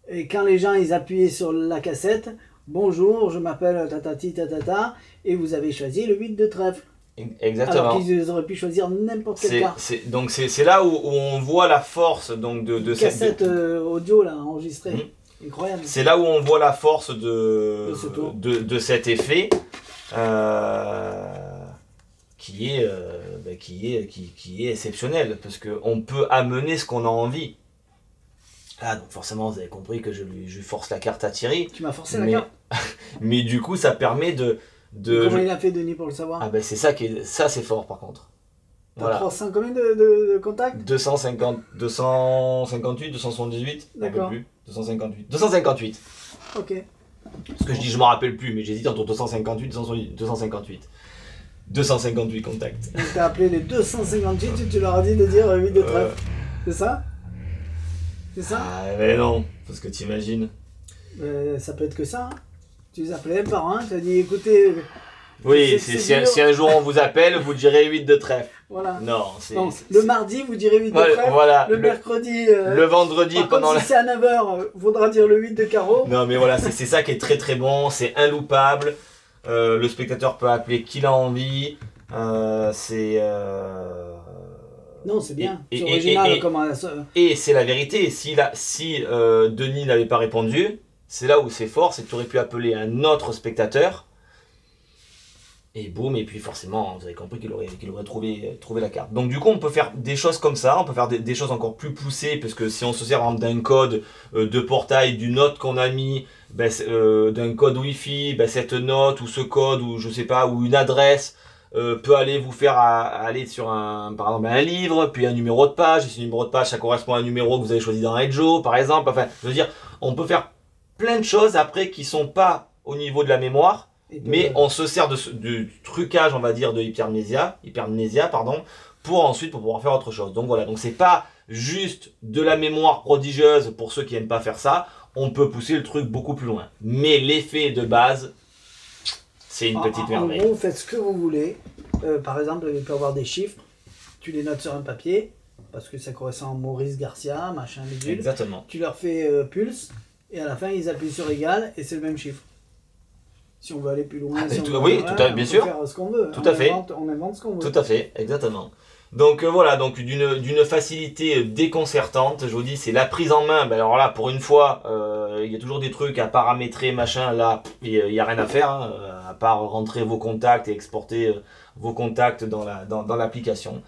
Et quand les gens ils appuyaient sur la cassette, bonjour, je m'appelle tatati tatata, et vous avez choisi le 8 de trèfle. Alors Exactement. qu'ils auraient pu choisir n'importe quelle carte. Donc c'est là où on voit la force donc, de cette... Cassette audio là, enregistrée. Mhm. Incroyable. C'est là où on voit la force De ce tour. de cet effet qui est exceptionnel parce qu'on peut amener ce qu'on a envie. Ah, donc forcément, vous avez compris que je lui force la carte à Thierry. Tu m'as forcé la Mais, carte. mais du coup, ça permet de... Comment il a fait Denis pour le savoir? Ah ben c'est ça qui est... Ça, c'est fort par contre. T'as Voilà. 300 combien de contacts? 258, 278, un peu D'accord. plus. 258. 258. Ok. Parce que je dis je m'en rappelle plus, mais j'hésite entre 258 et 258. 258 contacts. Donc t'as appelé les 258 et tu leur as dit de dire 8 de trèfle. C'est ça? C'est ça? Ah mais non, parce que t'imagines. Ça peut être que ça. Hein. Tu les appelais un par un, tu as dit écoutez, Oui, c'est si dur. un jour on vous appelle, vous direz 8 de trèfle. voilà. Non, c'est... Donc, le mardi, vous direz 8 de Voilà, trèfle. voilà, Le mercredi, le vendredi par pendant contre, la... si c'est à 9h, faudra dire le 8 de carreau. Non mais voilà, c'est ça qui est très très bon, c'est inloupable. Le spectateur peut appeler qui il a envie. C'est... Non, c'est bien. Et- C'est et- original et- comment... Et c'est la vérité, si Denis n'avait pas répondu, c'est là où c'est fort, c'est que tu aurais pu appeler un autre spectateur Et boum, et puis forcément, vous avez compris qu'il aurait trouvé la carte. Donc du coup, on peut faire des choses comme ça, on peut faire des choses encore plus poussées, parce que si on se sert d'un code de portail, d'une note qu'on a mis, ben, d'un code Wi-Fi, ben, cette note ou ce code, ou je sais pas, ou une adresse, peut aller vous faire aller sur par exemple un livre, puis un numéro de page, et ce numéro de page, ça correspond à un numéro que vous avez choisi dans Edjo, par exemple. Enfin, je veux dire, on peut faire plein de choses après qui sont pas au niveau de la mémoire, mais on se sert du trucage, on va dire, de hypermnésia, pardon, pour pouvoir faire autre chose. Donc voilà, donc c'est pas juste de la mémoire prodigieuse pour ceux qui aiment pas faire ça, on peut pousser le truc beaucoup plus loin. Mais l'effet de base, c'est une petite merveille. En gros, vous faites ce que vous voulez. Par exemple, il peut y avoir des chiffres, tu les notes sur un papier, parce que ça correspond à Maurice Garcia, machin, bidule. Exactement. Tu leur fais pulse, et à la fin, ils appuient sur égal, et c'est le même chiffre. Si on veut aller plus loin, oui, bien sûr. On peut faire ce qu'on veut. Tout à fait. On invente ce qu'on veut. Tout à fait, exactement. Donc voilà, donc d'une facilité déconcertante, je vous dis, c'est la prise en main. Ben alors là, pour une fois, il y a toujours des trucs à paramétrer, machin. Là, il n'y a rien à faire, hein, à part rentrer vos contacts et exporter vos contacts dans l'application.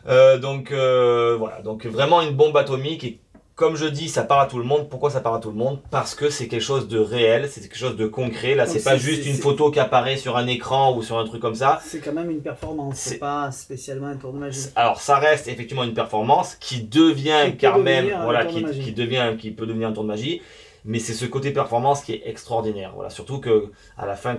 Donc voilà, donc vraiment une bombe atomique. Et comme je dis, ça parle à tout le monde. Pourquoi ça parle à tout le monde? Parce que c'est quelque chose de réel, c'est quelque chose de concret. Là, c'est pas juste une photo qui apparaît sur un écran ou sur un truc comme ça. C'est quand même une performance, c'est pas spécialement un tour de magie. Alors, ça reste effectivement une performance qui devient quand même, voilà, qui peut devenir un tour de magie. Mais c'est ce côté performance qui est extraordinaire. Voilà, surtout que à la fin,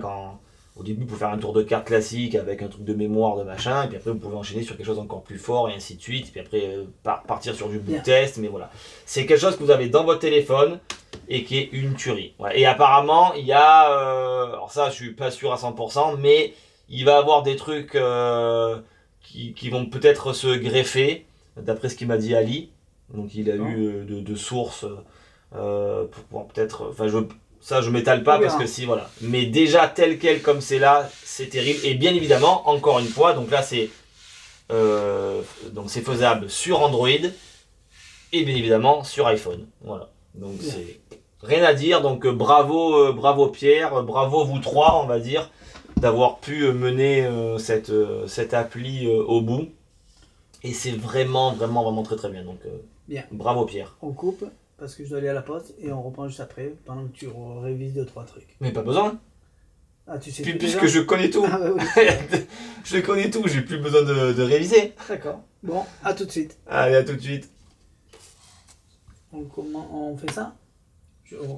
au début, pour faire un tour de carte classique avec un truc de mémoire, de machin, et puis après, vous pouvez enchaîner sur quelque chose encore plus fort, et ainsi de suite, et puis après, partir sur du book test, mais voilà. C'est quelque chose que vous avez dans votre téléphone, et qui est une tuerie. Ouais. Et apparemment, il y a, alors ça, je suis pas sûr à 100%, mais il va y avoir des trucs qui vont peut-être se greffer, d'après ce qu'il m'a dit Ali. Donc il a eu de sources pour pouvoir peut-être, enfin ça je m'étale pas parce que si voilà, mais déjà tel quel comme c'est là, c'est terrible. Et bien évidemment, encore une fois, donc là c'est faisable sur Android et bien évidemment sur iPhone. Voilà, donc c'est rien à dire. Donc bravo Pierre, bravo vous trois, on va dire, d'avoir pu mener cette appli au bout. Et c'est vraiment très très bien. Donc bravo Pierre. On coupe parce que je dois aller à la poste et on reprend juste après pendant que tu révises 2-3 trucs. Mais pas besoin. Ah, tu sais puisque je connais tout. Ah, bah oui. Je connais tout, j'ai plus besoin de réviser. D'accord. Bon, à tout de suite. Allez, à tout de suite. On fait ça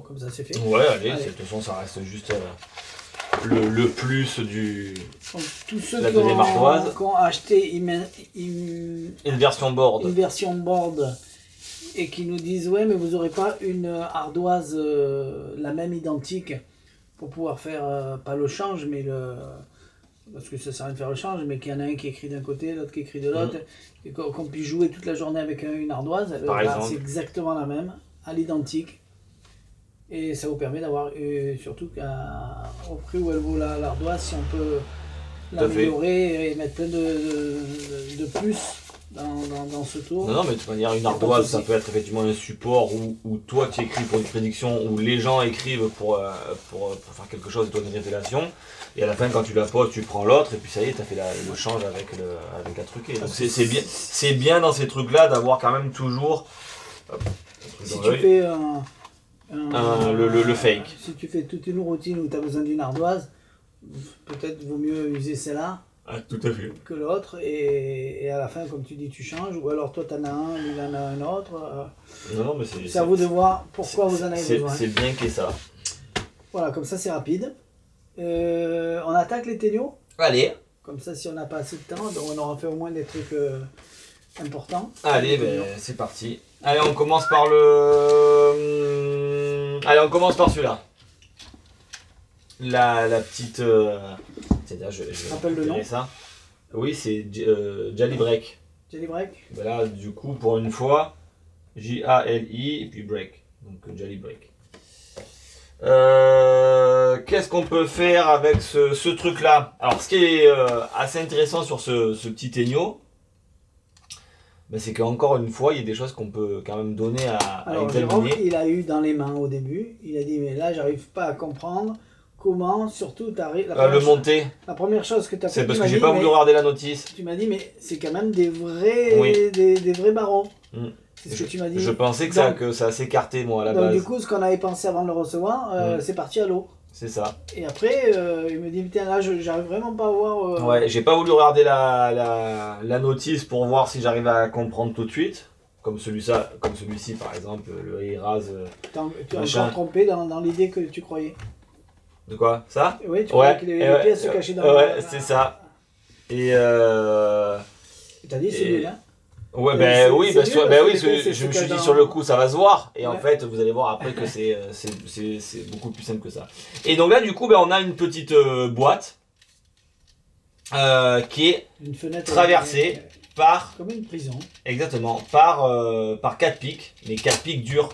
comme ça c'est fait. Ouais, allez. De toute façon ça reste juste le plus du donc, tous ceux la deuxième ardoise. Qui ont acheté une version board. Une version board et qui nous disent ouais mais vous n'aurez pas une ardoise la même identique pour pouvoir faire pas le change mais parce que ça sert à rien de faire le change, mais qu'il y en a un qui écrit d'un côté, l'autre qui écrit de l'autre, et qu'on puisse jouer toute la journée avec une ardoise, c'est exactement la même, à l'identique. Et ça vous permet d'avoir, surtout au prix où elle vaut l'ardoise, si on peut l'améliorer et mettre plein de plus dans ce tour. Non, mais de toute manière, une ardoise, ça peut être effectivement un support où toi tu écris pour une prédiction, où les gens écrivent pour faire quelque chose et toi une révélation. Et à la fin, quand tu la poses, tu prends l'autre et puis ça y est, tu as fait le change avec la truquée. Donc c'est bien dans ces trucs-là d'avoir quand même toujours. Si tu fais le fake. Si tu fais toute une routine où tu as besoin d'une ardoise, peut-être vaut mieux user celle-là tout à fait. que l'autre et à la fin, comme tu dis, tu changes ou alors toi tu en as un, lui il en a un autre. Non, mais c'est à vous de voir pourquoi vous en avez besoin. C'est bien qu'il y ait ça. Voilà, comme ça c'est rapide. On attaque les télios. Allez. Comme ça, si on n'a pas assez de temps, donc on aura fait au moins des trucs importants. Allez, c'est parti. Allez, on commence par celui-là. La petite. Je rappelle le nom. Ça. Oui, c'est Jailbreak. Jailbreak. Voilà, du coup, pour une fois, J-A-L-I et puis break. Donc Jailbreak. Qu'est-ce qu'on peut faire avec ce truc-là? Alors, ce qui est assez intéressant sur ce petit Tegno, c'est qu'encore une fois, il y a des choses qu'on peut quand même donner à examiner. Il a eu dans les mains au début, il a dit mais là j'arrive pas à comprendre comment, surtout, t'arrives. Le monter. La première chose que tu as fait, C'est parce tu que m'as j'ai dit, pas voulu mais- regarder la notice. Tu m'as dit, mais c'est quand même des vrais, Oui. des vrais barreaux. Mm. C'est ce que tu m'as dit. Je pensais que Donc- que ça s'écartait, moi, à la Donc, base. du coup, ce qu'on avait pensé avant de le recevoir, c'est parti à l'eau. C'est ça. Et après, il me dit, putain, là, j'arrive vraiment pas à voir. Ouais, j'ai pas voulu regarder la notice pour voir si j'arrivais à comprendre tout de suite. Comme celui-ci, par exemple, le Eras. Tu as Machin. encore trompé dans l'idée que tu croyais. De quoi? Ça? Oui, tu croyais qu'il y avait des pièces cachées dans ouais, c'est ça. Et Tu as dit, c'est Et- nul, hein. ouais, C'est- ben oui, c'est ben, dur, ben parce oui, que parce que c'est je me ce suis que dit dans- sur le coup, ça va se voir. Et en Ouais. fait, vous allez voir après que c'est beaucoup plus simple que ça. Et donc là, du coup, ben, on a une petite boîte qui est Une fenêtre traversée par, comme une prison. exactement, par 4 pics, mais 4 pics durs.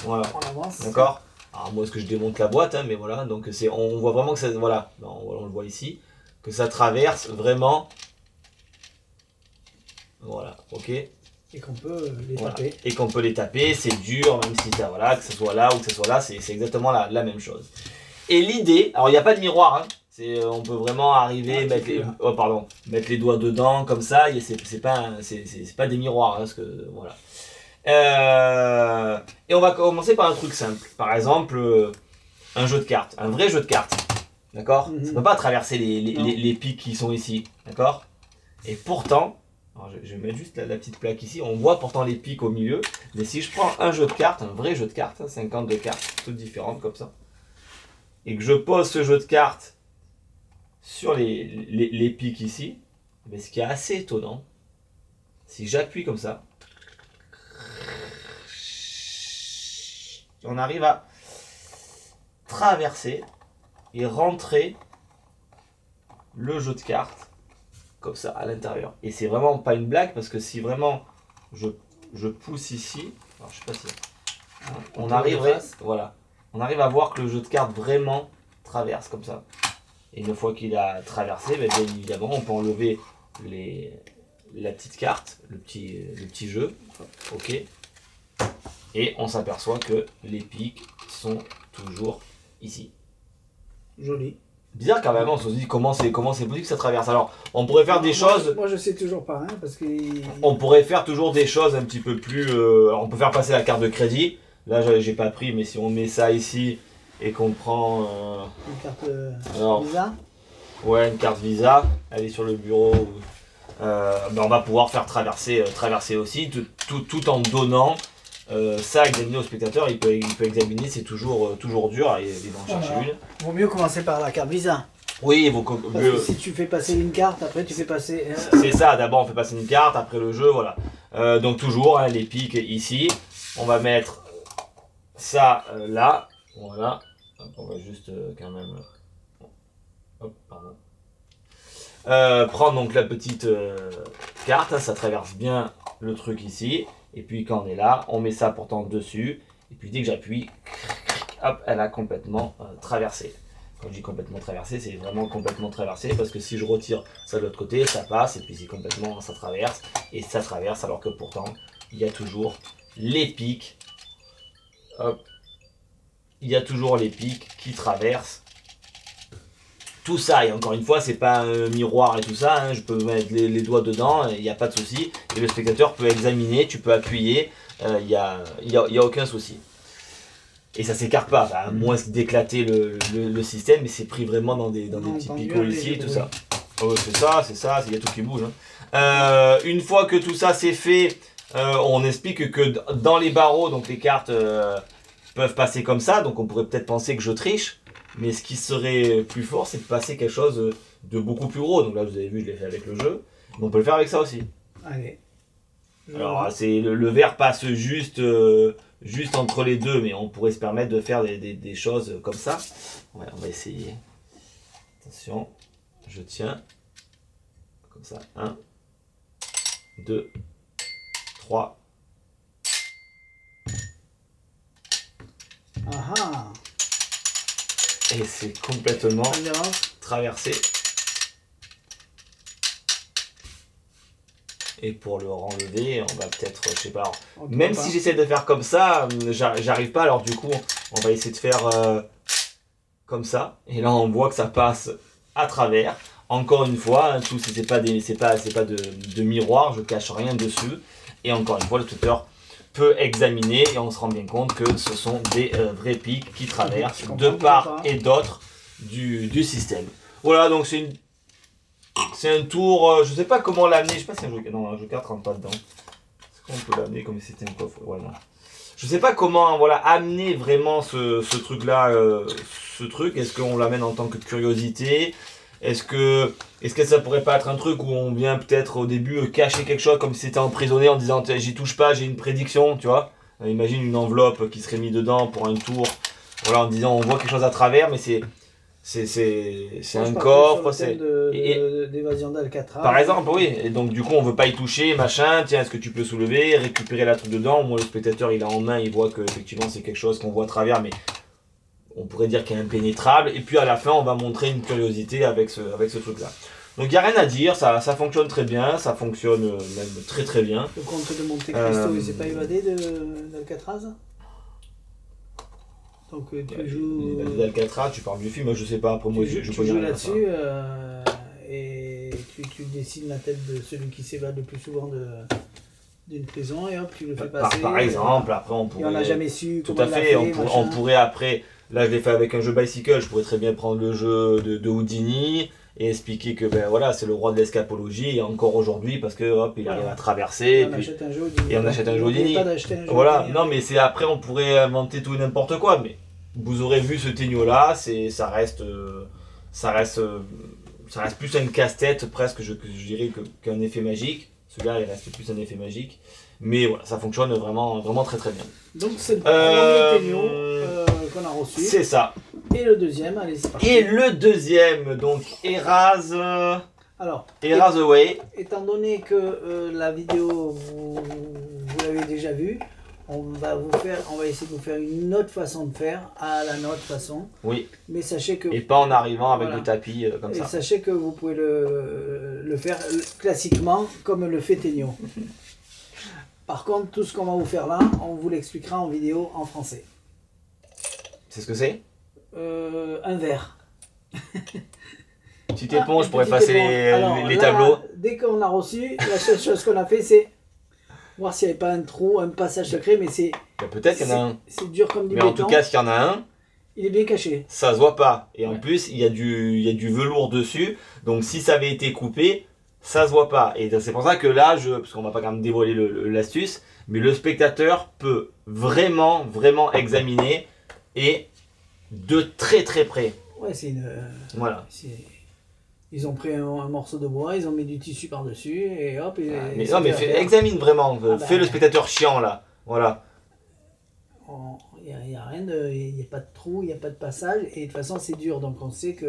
Voilà. On avance. D'accord. Alors moi, est-ce que je démonte la boîte, hein, mais voilà. Donc on voit vraiment que ça, voilà, on le voit ici, que ça traverse vraiment. Voilà, ok. Et qu'on peut les Voilà. taper. Et qu'on peut les taper, c'est dur, même si ça, voilà, que ce soit là ou que ce soit là, c'est exactement la même chose. Et l'idée, alors il n'y a pas de miroir, hein, on peut vraiment arriver, mettre les doigts dedans comme ça, c'est pas des miroirs, hein, parce que voilà. Et on va commencer par un truc simple, par exemple un jeu de cartes, un vrai jeu de cartes, d'accord. Mhm. Ça ne peut pas traverser Non. les pics qui sont ici, d'accord. Et pourtant, alors je vais mettre juste la petite plaque ici, on voit pourtant les pics au milieu, mais si je prends un jeu de cartes, un vrai jeu de cartes, hein, 52 cartes, toutes différentes comme ça, et que je pose ce jeu de cartes sur les pics ici, mais ce qui est assez étonnant, si j'appuie comme ça, on arrive à traverser et rentrer le jeu de cartes comme ça à l'intérieur. Et c'est vraiment pas une blague parce que si vraiment je pousse ici, alors je sais pas si on arriverait, voilà, on arrive à voir que le jeu de cartes vraiment traverse comme ça. Et une fois qu'il a traversé, ben, bien évidemment, on peut enlever la petite carte, le petit jeu, ok. Et on s'aperçoit que les pics sont toujours ici. Joli. Bizarre quand même, on se dit comment c'est possible que ça traverse. Alors, on pourrait faire des choses. Moi, je sais toujours pas, hein, parce que. On pourrait faire toujours des choses un petit peu plus. Alors, on peut faire passer la carte de crédit. Là, j'ai pas pris, mais si on met ça ici et qu'on prend. Une carte Alors, Visa. ouais, une carte Visa, elle est sur le bureau. Ben, on va pouvoir faire traverser aussi, tout en donnant ça à examiner au spectateur. Il peut examiner, c'est toujours dur, et il va en chercher Voilà. une. Vaut mieux commencer par la carte Visa. Oui, Parce que si tu fais passer une carte, après tu fais passer. c'est ça, d'abord on fait passer une carte, après le jeu, voilà. Donc toujours, hein, les pics ici. On va mettre ça là, voilà. Hop, on va juste quand même... Hop, pardon. Prendre donc la petite carte, hein, ça traverse bien le truc ici. Et puis quand on est là, on met ça pourtant dessus. Et puis dès que j'appuie, hop, elle a complètement traversé. Quand je dis complètement traversé, c'est vraiment complètement traversé. Parce que si je retire ça de l'autre côté, ça passe. Et puis c'est complètement, ça traverse. Et ça traverse alors que pourtant, il y a toujours les pics. Hop. Il y a toujours les pics qui traversent. Tout ça, et encore une fois, c'est pas un miroir et tout ça, hein, je peux mettre les doigts dedans, il n'y a pas de souci. Et le spectateur peut examiner, tu peux appuyer, il n'y a aucun souci. Et ça s'écarte pas, à moins d'éclater le système, mais c'est pris vraiment dans des petits picots ici et tout ça. Oh, c'est ça, il y a tout qui bouge. Hein. Une fois que tout ça c'est fait, on explique que dans les barreaux, donc les cartes peuvent passer comme ça, donc on pourrait peut-être penser que je triche. Mais ce qui serait plus fort, c'est de passer quelque chose de beaucoup plus gros. Donc là, vous avez vu, je l'ai fait avec le jeu. Mais on peut le faire avec ça aussi. Allez. Alors, le verre passe juste entre les deux, mais on pourrait se permettre de faire des choses comme ça. Ouais, on va essayer. Attention, je tiens. Comme ça. 1, 2, 3. Ah ah. Et c'est complètement traversé. Et pour le renlever, on va peut-être, je sais pas. Alors, même si j'essaie de faire comme ça, j'arrive pas. Alors du coup, on va essayer de faire comme ça. Et là, on voit que ça passe à travers. Encore une fois, hein, tout c'est pas de miroir, je cache rien dessus. Et encore une fois, le tuteur peut examiner et on se rend bien compte que ce sont des vrais pics qui traversent de part et d'autre du système. Voilà, donc c'est un tour, je sais pas comment l'amener, je sais pas si un jeu 4 rentre pas dedans. Est-ce qu'on peut l'amener comme si c'était un coffre? Ouais, non. Je sais pas comment voilà, amener vraiment ce truc-là, est-ce qu'on l'amène en tant que curiosité? Est-ce que ça pourrait pas être un truc où on vient peut-être au début cacher quelque chose comme si c'était emprisonné en disant j'y touche pas, j'ai une prédiction, tu vois? Imagine une enveloppe qui serait mise dedans pour un tour, voilà, en disant on voit quelque chose à travers, mais c'est un coffre, c'est d'évasion d'Alcatraz. Par exemple, oui, et donc du coup on veut pas y toucher, machin, tiens, est-ce que tu peux soulever, récupérer la truc dedans, au moins le spectateur il a en main, il voit que effectivement c'est quelque chose qu'on voit à travers, mais on pourrait dire qu'il est impénétrable, et puis à la fin on va montrer une curiosité avec ce truc là. Donc il n'y a rien à dire, ça fonctionne très bien, ça fonctionne même très très bien. Le comte de Monte Cristo, il s'est pas évadé d'Alcatraz? Donc tu joues... D'Alcatraz, tu parles du film, je sais pas, après moi je tu joues là-dessus et tu dessines la tête de celui qui s'évade le plus souvent d'une prison et hop, tu le fais passer. Par exemple, après on pourrait... Et on n'a jamais su tout comment à fait, il on pourrait après... Là je l'ai fait avec un jeu Bicycle, je pourrais très bien prendre le jeu de Houdini et expliquer que ben voilà, c'est le roi de l'escapologie et encore aujourd'hui parce que hop, il arrive à traverser on achète un jeu Houdini. et on achète un jeu Houdini. Voilà, non mais c'est après on pourrait inventer tout et n'importe quoi, mais vous aurez vu ce Tegno là, ça reste plus un casse-tête presque, je dirais qu'un effet magique. Celui-là il reste plus un effet magique, mais voilà, ça fonctionne vraiment très très bien. Donc c'est le premier Tegno qu'on a reçu. C'est ça. Et le deuxième, allez c'est parti. Et le deuxième, donc Erase. Alors, Erase Away. Étant donné que la vidéo vous l'avez déjà vue, on va essayer de vous faire une autre façon de faire, à la nôtre façon. Oui. Mais sachez que... Et pas en arrivant avec voilà. le tapis comme ça. Et sachez que vous pouvez le faire classiquement comme le fait Tegno. Par contre, tout ce qu'on va vous faire là, on vous l'expliquera en vidéo en français. C'est ce que c'est? Un verre. Petite éponge pour effacer les là, tableaux. Dès qu'on a reçu, la seule chose qu'on a fait, c'est voir s'il n'y avait pas un trou, un passage secret, mais c'est... Peut-être qu'il y en a un. C'est dur comme du mais béton. En tout cas, s'il y en a un, il est bien caché. ça se voit pas. Et en Ouais. plus, il y a du velours dessus. Donc si ça avait été coupé, ça se voit pas. Et c'est pour ça que là, parce qu'on va pas quand même dévoiler l'astuce, mais le spectateur peut vraiment examiner et de très très près. Ouais, c'est une... Voilà. Ils ont pris un morceau de bois, ils ont mis du tissu par-dessus et hop. Mais non, mais examine vraiment. Fais le spectateur chiant là. Voilà. Il n'y a rien de... Il n'y a pas de trou, il n'y a pas de passage et de toute façon c'est dur donc on sait que...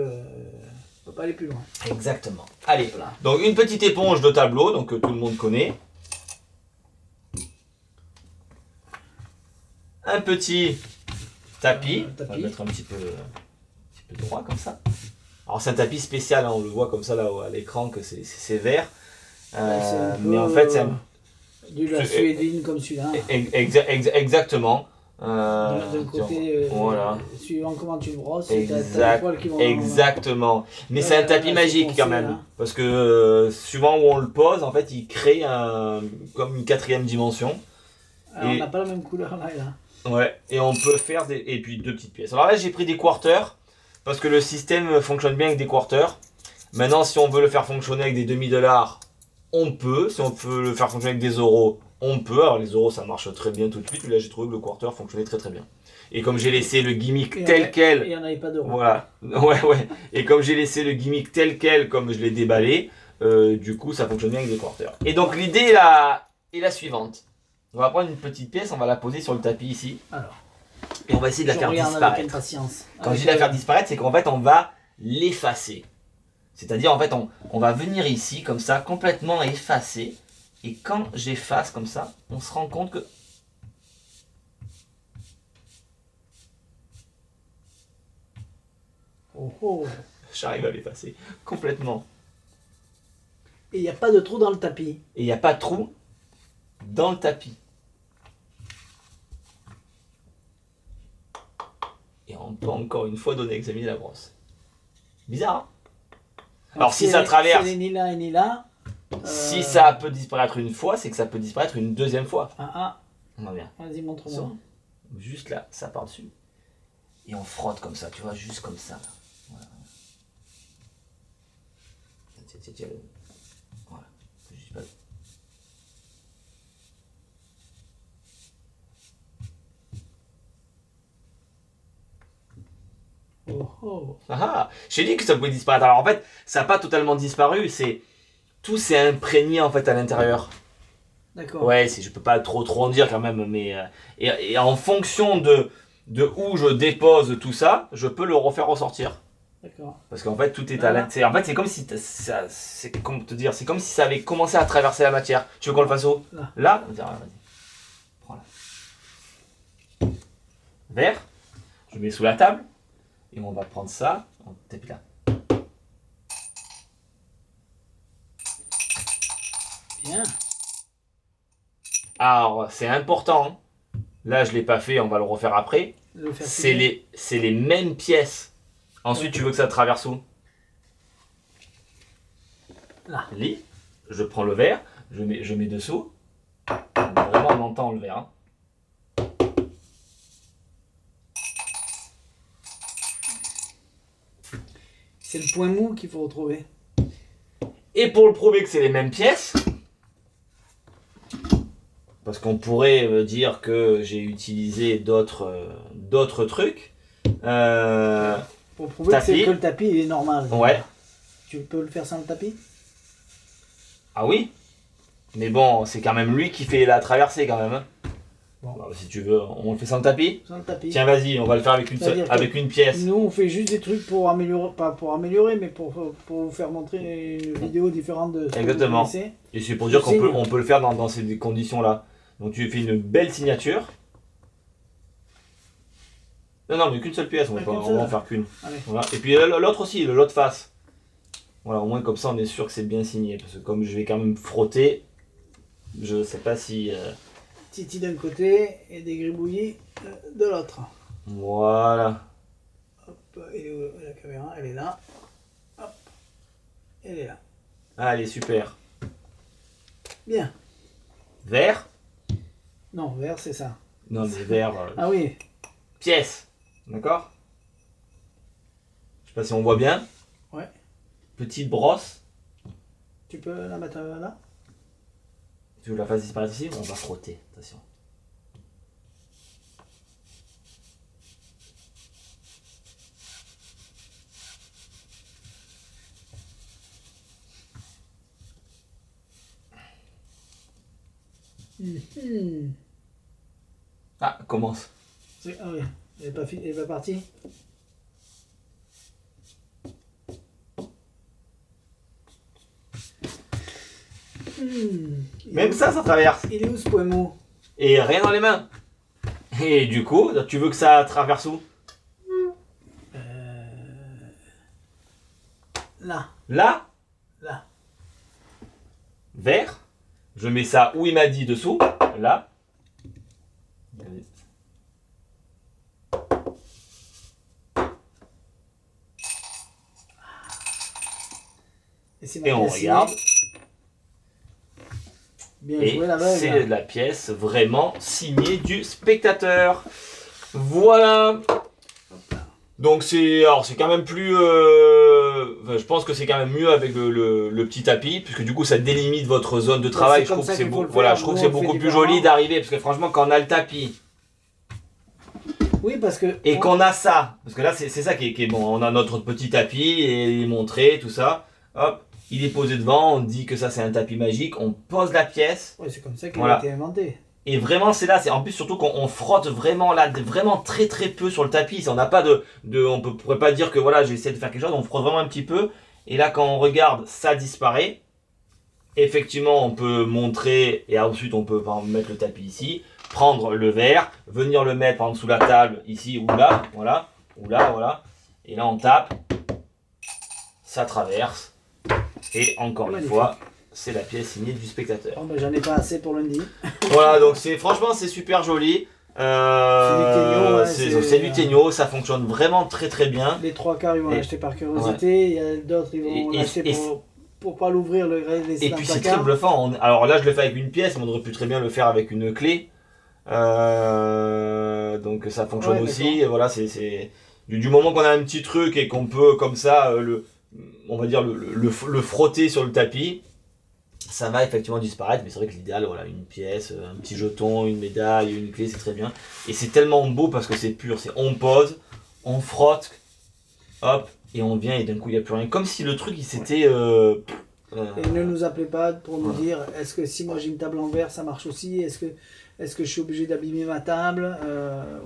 On peut pas aller plus loin. Exactement. Allez, Voilà. donc une petite éponge de tableau, donc que tout le monde connaît. Un petit tapis. On va le mettre un petit peu droit comme ça. Alors c'est un tapis spécial, hein, on le voit comme ça là à l'écran que c'est vert. Mais en fait c'est un... De la suédine comme celui-là. Exactement. D'un côté, voilà. suivant comment tu le brosses, Exact, exactement. Mais c'est un tapis magique quand même. Là. Parce que suivant où on le pose, en fait, il crée comme une 4e dimension. Alors, on n'a pas la même couleur là et là. Ouais, et on peut faire et puis 2 petites pièces. Alors là, j'ai pris des quarters parce que le système fonctionne bien avec des quarters. Maintenant, si on veut le faire fonctionner avec des demi-dollars, on peut. Si on veut le faire fonctionner avec des euros, on peut. Alors les euros, ça marche très bien tout de suite. Là, j'ai trouvé que le quarter fonctionnait très bien. Et comme j'ai laissé le gimmick tel quel... Il n'y en avait pas d'euros. Voilà. Ouais. Et comme j'ai laissé le gimmick tel quel, comme je l'ai déballé, du coup, ça fonctionne bien avec des quarters. Et donc, l'idée est la suivante. On va prendre une petite pièce, on va la poser sur le tapis ici. Alors, et on va essayer de la faire avec disparaître. impatience. Quand je dis la faire disparaître, c'est qu'en fait, on va l'effacer. C'est-à-dire, en fait, on va venir ici, comme ça, complètement effacer. Et quand j'efface comme ça, on se rend compte que... Oh. J'arrive à l'effacer complètement. Et il n'y a pas de trou dans le tapis. Et il n'y a pas de trou dans le tapis. Et en on peut encore une fois donner examiner la brosse. Bizarre, hein? Alors si ça traverse, Si elle est ni là et ni là. si ça peut disparaître une fois, c'est que ça peut disparaître une deuxième fois. Ah, On va bien. vas-y, montre-moi. Juste là, ça part dessus. Et on frotte comme ça, tu vois, juste comme ça. Là. Voilà. Tiens, voilà. Juste pas... Oh, oh. Ah, j'ai dit que ça pouvait disparaître. Alors en fait, ça n'a pas totalement disparu, c'est tout s'est imprégné en fait à l'intérieur. D'accord. Ouais, je peux pas trop en dire quand même, mais et en fonction de où je dépose tout ça, je peux le refaire ressortir. D'accord. Parce qu'en fait tout est à l'intérieur. En fait, c'est comme si c'est comme te dire, c'est comme si ça avait commencé à traverser la matière. Tu veux qu'on le fasse où? Là. Là, vas-y. Prends là. Vert. Je mets sous la table et on va prendre ça. On tape là. Bien. Alors, c'est important. Hein. Là, je l'ai pas fait, on va le refaire après. Le faire C'est filer. les mêmes pièces. Ensuite, Ouais. tu veux que ça traverse où? Là. Lis. Je prends le verre, je mets dessous. Vraiment, on entend le verre. Hein. C'est le point mou qu'il faut retrouver. Et pour le prouver que c'est les mêmes pièces, parce qu'on pourrait dire que j'ai utilisé d'autres trucs. Pour prouver Tapis. que le tapis il est normal. Ouais. Tu peux le faire sans le tapis? Ah oui. Mais bon, c'est quand même lui qui fait la traversée quand même. Hein. Bon. Alors, si tu veux, on le fait sans le tapis. Sans le tapis. Tiens, vas-y, on va le faire avec C'est-à-dire avec une pièce. Nous, on fait juste des trucs pour améliorer, pas pour améliorer, mais pour vous faire montrer une vidéo différente de ce que Exactement. vous connaissez. Et c'est pour dire Je signe. on peut le faire dans ces conditions-là. Donc tu fais une belle signature. Non, mais qu'une seule pièce, on va en faire qu'une. Allez. Voilà. Et puis l'autre aussi, l'autre face. Voilà, au moins comme ça on est sûr que c'est bien signé. Parce que comme je vais quand même frotter, je sais pas si... Titi d'un côté et des gribouillis de l'autre. Voilà. Hop, et où est la caméra? Elle est là. Hop, elle est là. Allez, super. Bien. Vert. Non, vert, c'est ça. Non, mais vert. Ah oui. Pièce. D'accord? Je sais pas si on voit bien. Ouais. Petite brosse. Tu peux la mettre là? Tu veux que je la fasse disparaître ici? On va frotter, attention. Ah, commence. Ah oui, elle est pas, elle est pas partie. Même ça traverse. Il est où ce point mou? Et rien dans les mains. Et du coup, tu veux que ça traverse où? Là. Là? Là. Vert. Je mets ça où il m'a dit dessous. Là. Et on regarde. Bien Et joué l'aveugle. c'est la pièce vraiment signée du spectateur. Voilà. Donc c'est quand même plus enfin, je pense que c'est quand même mieux avec le petit tapis puisque du coup ça délimite votre zone de travail. Je trouve que c'est voilà, je trouve que c'est beaucoup plus joli d'arriver parce que franchement quand on a le tapis oui, parce que et qu'on a ça, parce que là c'est ça qui est bon, on a notre petit tapis et il est montré tout ça. Hop, il est posé devant, on dit que ça c'est un tapis magique, on pose la pièce. ouais, c'est comme ça qu'il Voilà. a été inventé. Et vraiment, c'est là, c'est en plus surtout qu'on frotte vraiment là, vraiment très peu sur le tapis. On n'a pas on pourrait pas dire que voilà, j'ai essayé de faire quelque chose, on frotte vraiment un petit peu. Et là, quand on regarde, ça disparaît. Effectivement, on peut montrer et ensuite on peut par exemple, mettre le tapis ici, prendre le verre, venir le mettre par exemple sous la table ici ou là, voilà, ou là, voilà. Et là, on tape, ça traverse. Et encore une fois, c'est la pièce signée du spectateur. Bon, ben, j'en ai pas assez pour lundi. Voilà, donc franchement c'est super joli. C'est du Tegno, ça fonctionne vraiment très très bien. Les trois quarts, ils vont Et- l'acheter par curiosité. Il y a d'autres, ils vont Et- l'acheter et- pour pas l'ouvrir, le laisser Et dans puis le c'est très placard. bluffant. Alors là, je le fais avec une pièce, mais on aurait pu très bien le faire avec une clé. Donc ça fonctionne Ouais, aussi. d'accord. Voilà, du moment qu'on a un petit truc et qu'on peut comme ça, on va dire le frotter sur le tapis, ça va effectivement disparaître. Mais c'est vrai que l'idéal, voilà, une pièce, un petit jeton, une médaille, une clé, c'est très bien. Et c'est tellement beau parce que c'est pur. On pose, on frotte, hop, et on vient et d'un coup il n'y a plus rien. Comme si le truc il s'était Et ne nous appelez pas pour nous Voilà. dire est-ce que si moi j'ai une table en verre ça marche aussi, est-ce que je suis obligé d'abîmer ma table,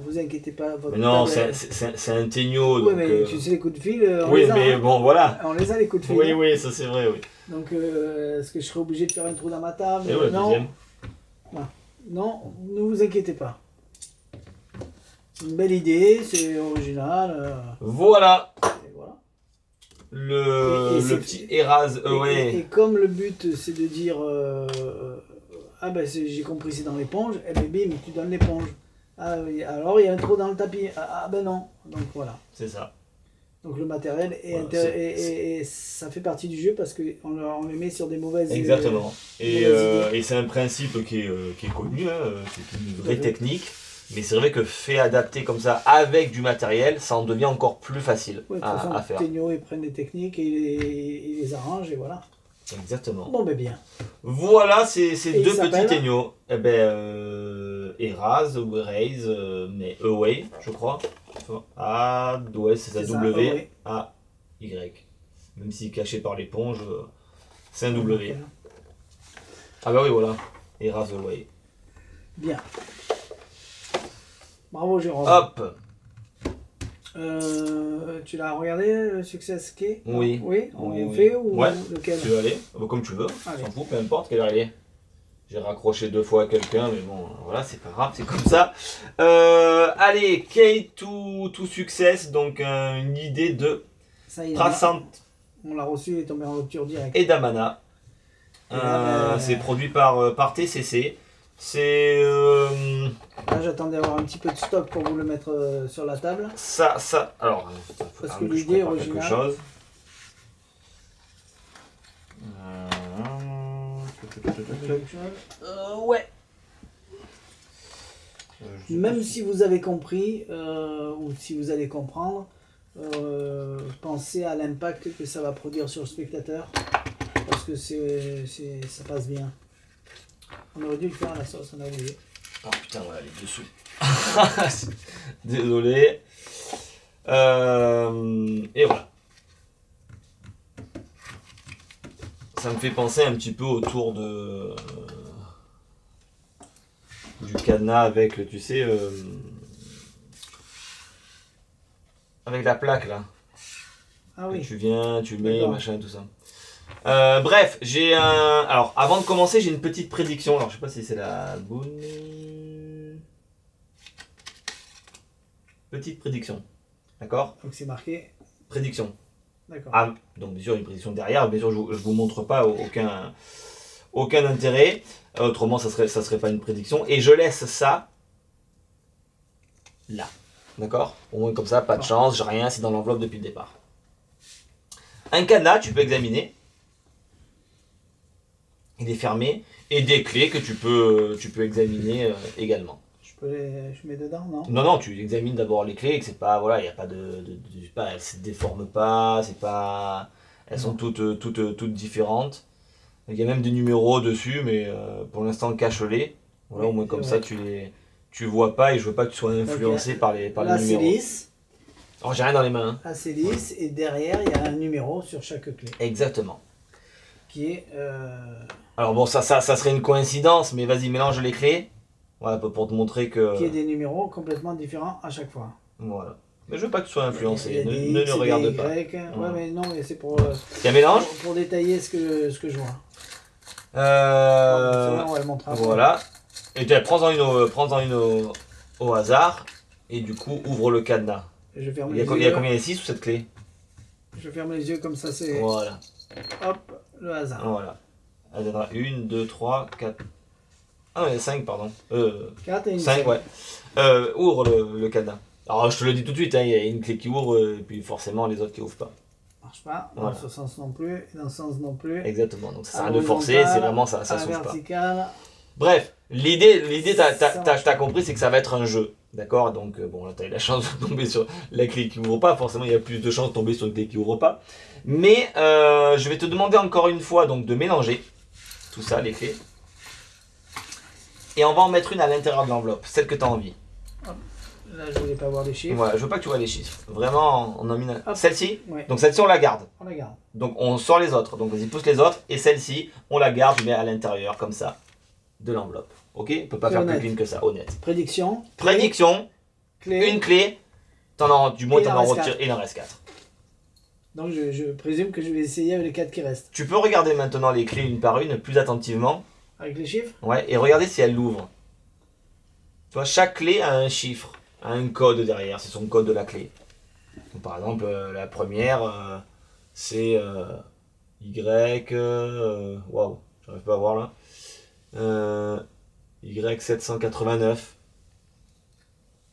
vous inquiétez pas, votre Mais non, table, c'est un Tegno. ouais, Donc, mais tu sais les coups de fil, on oui, les a, mais hein. bon, voilà. On les a les coups de fil, Oui, hein. oui, ça c'est vrai, oui. Donc est-ce que je serai obligé de faire un trou dans ma table? Et ouais, Non, deuxième. non, ne vous inquiétez pas. C'est une belle idée, c'est original, Voilà, et voilà. le Et c'est- petit Eraz Et, Away. et comme le but c'est de dire ah ben j'ai compris c'est dans l'éponge, eh ben bim tu donnes l'éponge. Ah oui, alors il y a un trou dans le tapis. Ah ben non. Donc voilà. C'est ça. Donc le matériel est Voilà, et ça fait partie du jeu parce qu'on le met sur des mauvaises. Exactement. Et, mauvaise idée. et c'est un principe qui est connu, hein, c'est une vraie Mhm. technique. Mais c'est vrai que fait adapter comme ça avec du matériel, ça en devient encore plus facile Ouais, de toute façon, à faire. Tegno, ils prennent des techniques et ils les arrangent et voilà. Exactement. Bon ben bien. Voilà ces Et deux il petits s'appelle Tegno. Eh ben, Eraz, Raise, mais Away, je crois. A, ouais, c'est ça, C'est ça, W, Away. A, Y. Même si caché par l'éponge, c'est un W. Ah bah oui, voilà. Eraz Away. Bien. Bravo Jérôme. Hop. Tu l'as regardé le Success Key? Oui. Oui, on Oui, le oui. fait ou Ouais. lequel? Tu veux aller comme tu veux. Allez. S'en fout, peu importe quelle heure il est. J'ai raccroché 2 fois à quelqu'un, mais bon, voilà, c'est pas grave, c'est comme ça. Allez, Key to Success, donc une idée de Ça y est, Prasant on l'a reçu, il est tombé en rupture directe. et Damana. Et là, C'est produit par TCC. C'est Là, j'attendais avoir un petit peu de stock pour vous le mettre sur la table. ça. Alors, faut Parce quand que même je l'idée prépare originale- quelque chose. Ouais. Même si vous avez compris, ou si vous allez comprendre, pensez à l'impact que ça va produire sur le spectateur. Parce que ça passe bien. On aurait dû le faire à la sauce, on a oublié. Oh putain, voilà, les dessous. Désolé. Et voilà. Ça me fait penser un petit peu autour de du cadenas avec, tu sais, avec la plaque là. Ah Que oui. tu viens, tu mets, D'accord. machin, tout ça. Bref, j'ai un. Alors, avant de commencer, j'ai une petite prédiction. Alors, je sais pas si c'est la bonne. Petite prédiction. D'accord? Donc c'est marqué. Prédiction. D'accord. Ah, donc, bien sûr, une prédiction derrière. Bien sûr, je vous montre pas aucun intérêt. Autrement, ça serait pas une prédiction. Et je laisse ça là. D'accord? Au moins, comme ça, pas de chance, j'ai rien, c'est dans l'enveloppe depuis le départ. Un cadenas, tu peux examiner. Il est fermé. Et des clés que tu peux examiner également. Je mets dedans, non? Non, tu examines d'abord les clés, et que c'est pas, voilà, il n'y a pas je sais pas, elles se déforment pas, c'est pas, elles sont toutes différentes. Il y a même des numéros dessus, mais pour l'instant cache-les. Voilà, Oui, au moins comme c'est ça vrai. tu vois pas et je veux pas que tu sois influencé par les Là c'est numéros. lisse. Alors j'ai rien dans les mains. Hein. Là c'est lisse. Et derrière il y a un numéro sur chaque clé. Exactement. Qui est. Alors bon, ça serait une coïncidence, mais vas-y, mélange les clés. Voilà, pour te montrer que. Qui est des numéros complètement différents à chaque fois. Voilà. Mais je veux pas que tu sois Il y influencé. a des Ne X, regarde des pas. Y. Ouais, mais non, mais c'est pour, Tiens, mélange. pour détailler ce que je vois. Euh, On va le montrer après. Voilà. Et tu prends-en une au hasard. Et du coup, ouvre le cadenas. Et je ferme Il y les a yeux. combien? Il y a 6 ou cette clé? Je ferme les yeux comme ça, c'est. Voilà. Hop, le hasard. Voilà. Elle donnera 1, 2, 3, 4. Ah ouais, 5, pardon. 4 et une 5, 5. ouais. Ouvre le cadenas. Alors je te le dis tout de suite, hein, il y a une clé qui ouvre, et puis forcément les autres qui ouvrent pas. Marche pas. Dans Voilà. ce sens non plus. Et dans ce sens non plus. Exactement, donc ça sert à À rien de forcer, l'horizontale, c'est vraiment ça à s'ouvre pas. verticale. Bref, l'idée, Ça marche. t'as compris, c'est que ça va être un jeu. D'accord. Donc, bon, là, t'as eu la chance de tomber sur la clé qui ouvre pas. Forcément, il y a plus de chances de tomber sur une clé qui ouvre pas. Mais je vais te demander encore une fois donc, de mélanger tout ça, les clés. Et on va en mettre une à l'intérieur de l'enveloppe, celle que tu as envie. Là, je voulais pas voir les chiffres. Voilà, je veux pas que tu vois les chiffres. Vraiment, on en mine. Hop. Celle-ci. Ouais. Donc, celle-ci, on la garde. On la garde. Donc, on sort les autres. Donc, vas-y, pousse les autres. Et celle-ci, on la garde, mais à l'intérieur, comme ça, de l'enveloppe. Ok. On peut pas C'est faire honnête. plus clean que ça, honnête. Prédiction. Prédiction. Clé. Une clé, du moins Il t'en en en reste retires, quatre. il en reste 4. Donc je présume que je vais essayer avec les 4 qui restent. Tu peux regarder maintenant les clés une par une, plus attentivement, Avec les chiffres. ouais, et regarder si elles l'ouvrent. Tu vois, chaque clé a un chiffre, a un code derrière, c'est son code de la clé. Donc, par exemple, la première, c'est Y, waouh, j'arrive pas à voir là, Y789,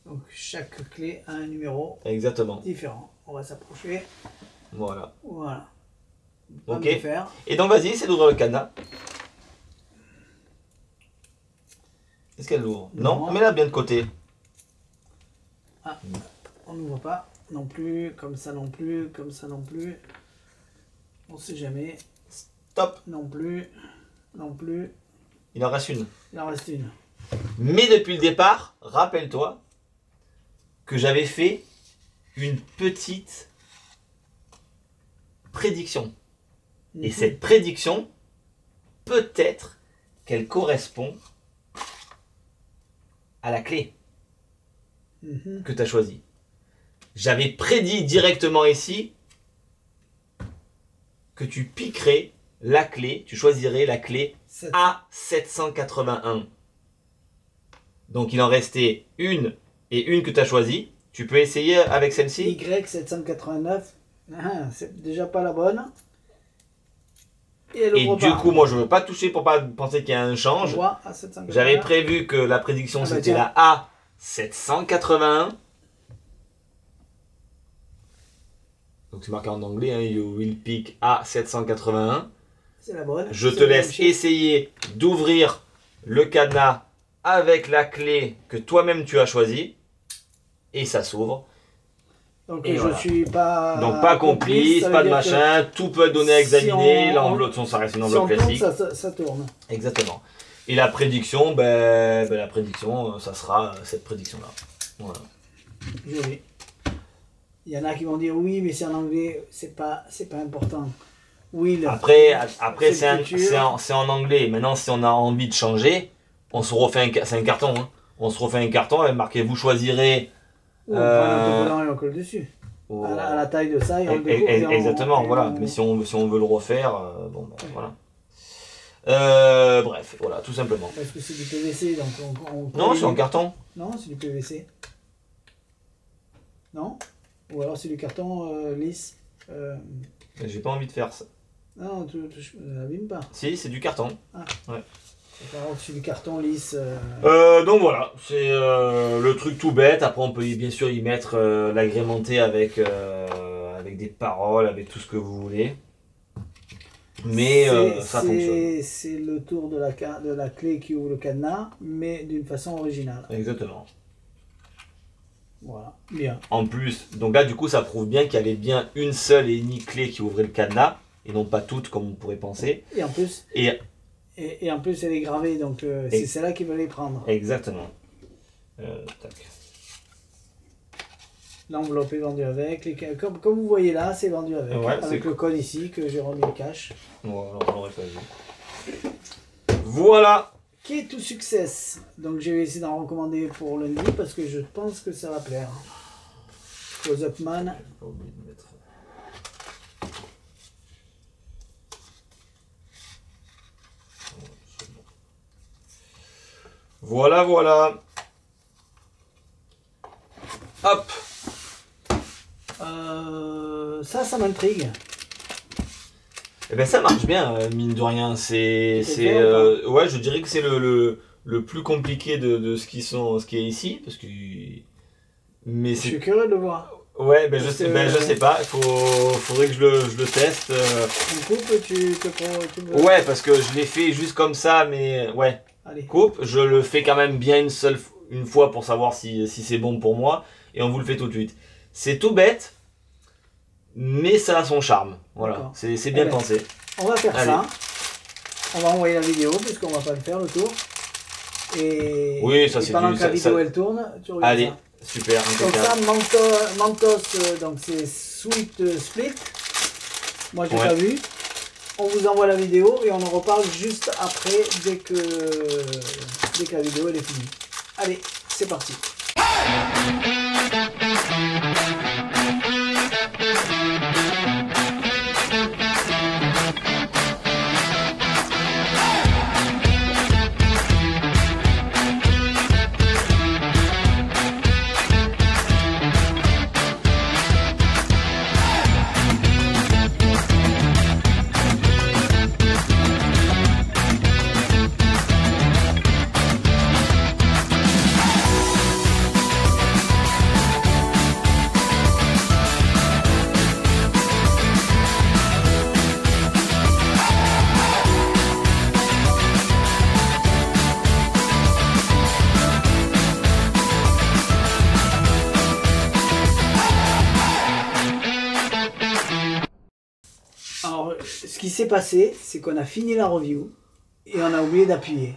Donc chaque clé a un numéro exactement, différent. On va s'approcher. voilà. Voilà. Ok. Bien faire. Et donc vas-y, c'est d'ouvrir le cadenas. Est-ce qu'elle l'ouvre? Non, Non. mets-la bien de côté. On n'ouvre pas non plus, comme ça non plus, comme ça non plus. On sait jamais. Stop, Non plus. Non plus. il en reste une. Il en reste une. Mais depuis le départ, rappelle-toi que j'avais fait une petite prédiction. Et cette prédiction, peut-être qu'elle correspond à la clé Mhm. que tu as choisie. J'avais prédit directement ici que tu piquerais la clé, tu choisirais la clé Sept. A781. Donc il en restait une et une que tu as choisie. Tu peux essayer avec celle-ci. Y789. Ah, c'est déjà pas la bonne. Et elle Et ouvre du pas. coup, moi je veux pas toucher pour pas penser qu'il y a un On change. voit A789. J'avais prévu que la prédiction Ah bah c'était tiens. la A781. Donc c'est marqué en anglais, hein, you will pick A781. C'est la bonne. Je C'est te le même laisse chiffre. essayer d'ouvrir le cadenas avec la clé que toi-même tu as choisie. Et ça s'ouvre. Donc Et je voilà. suis pas. Donc pas complice, ça veut pas de dire que machin, tout peut être donné à si examiner. on- L'enveloppe, ça reste une Si on enveloppe tourne, classique. ça tourne. Exactement. Et la prédiction, la prédiction, ça sera cette prédiction-là. Voilà. Joli. Il y en a qui vont dire oui, mais c'est en anglais, c'est pas important. Oui, Après c'est le futur. c'est en anglais. Maintenant, si on a envie de changer, on se refait c'est un carton. Hein. On se refait un carton avec marqué vous choisirez. Ou on prend un autocollant et on colle dessus. au- À la taille de ça, et on le découpe. et on- Exactement, et voilà. on- Mais si on veut le refaire, bon, ben, voilà. Bref, voilà, tout simplement. Parce que c'est du PVC, donc on Non, c'est en carton. Non, c'est du PVC. Non? Ou alors c'est du carton lisse. J'ai pas envie de faire ça. Non, tu n'abîmes pas. Si, c'est du carton. Alors, c'est du carton lisse. Donc voilà, c'est le truc tout bête. Après, on peut bien sûr y mettre l'agrémenter avec des paroles, avec tout ce que vous voulez. Mais ça fonctionne. C'est le tour de la clé qui ouvre le cadenas, mais d'une façon originale. Exactement. Voilà, bien. En plus, donc là, du coup, ça prouve bien qu'il y avait bien une seule et unique clé qui ouvrait le cadenas, et non pas toutes comme on pourrait penser. Et en plus, Et et en plus elle est gravée, donc c'est celle-là qui va les prendre. exactement. Tac. L'enveloppe est vendue avec. Comme vous voyez là, c'est vendu avec. Ouais, avec c'est le code ici que j'ai remis le cash. Voilà, on l'aurait pas vu. Voilà. Key to Success. Donc je vais essayer d'en recommander pour lundi parce que je pense que ça va plaire. Close-up man. J'ai pas oublié de mettre. Voilà, voilà. Hop. Ça m'intrigue. Eh ben ça marche bien, mine de rien. C'est, C'est bien, ouais, je dirais que c'est le plus compliqué de ce qui est ici, parce que... Mais Je suis c'est... curieux de le voir. Ouais, ben Parce je sais pas, faudrait que je le teste. Du coup, tu veux... Ouais, parce que je l'ai fait juste comme ça, mais ouais, Allez. coupe, je le fais quand même bien une fois pour savoir si c'est bon pour moi, et on vous le fait tout de suite. C'est tout bête, mais ça a son charme, voilà, D'accord. c'est bien Allez. pensé. On va faire Allez. ça. On va envoyer la vidéo, puisqu'on va pas le faire, le tour. Et, Oui, ça, et c'est pendant du- que la ça- vidéo ça- elle tourne, tu regardes Allez, ça. super, Donc impeccable. ça, Mentos, donc c'est Sweet Split. Moi j'ai Ouais. pas vu. On vous envoie la vidéo et on en reparle juste après dès que la vidéo elle est finie. Allez, c'est parti. Alors, ce qui s'est passé, c'est qu'on a fini la review et on a oublié d'appuyer.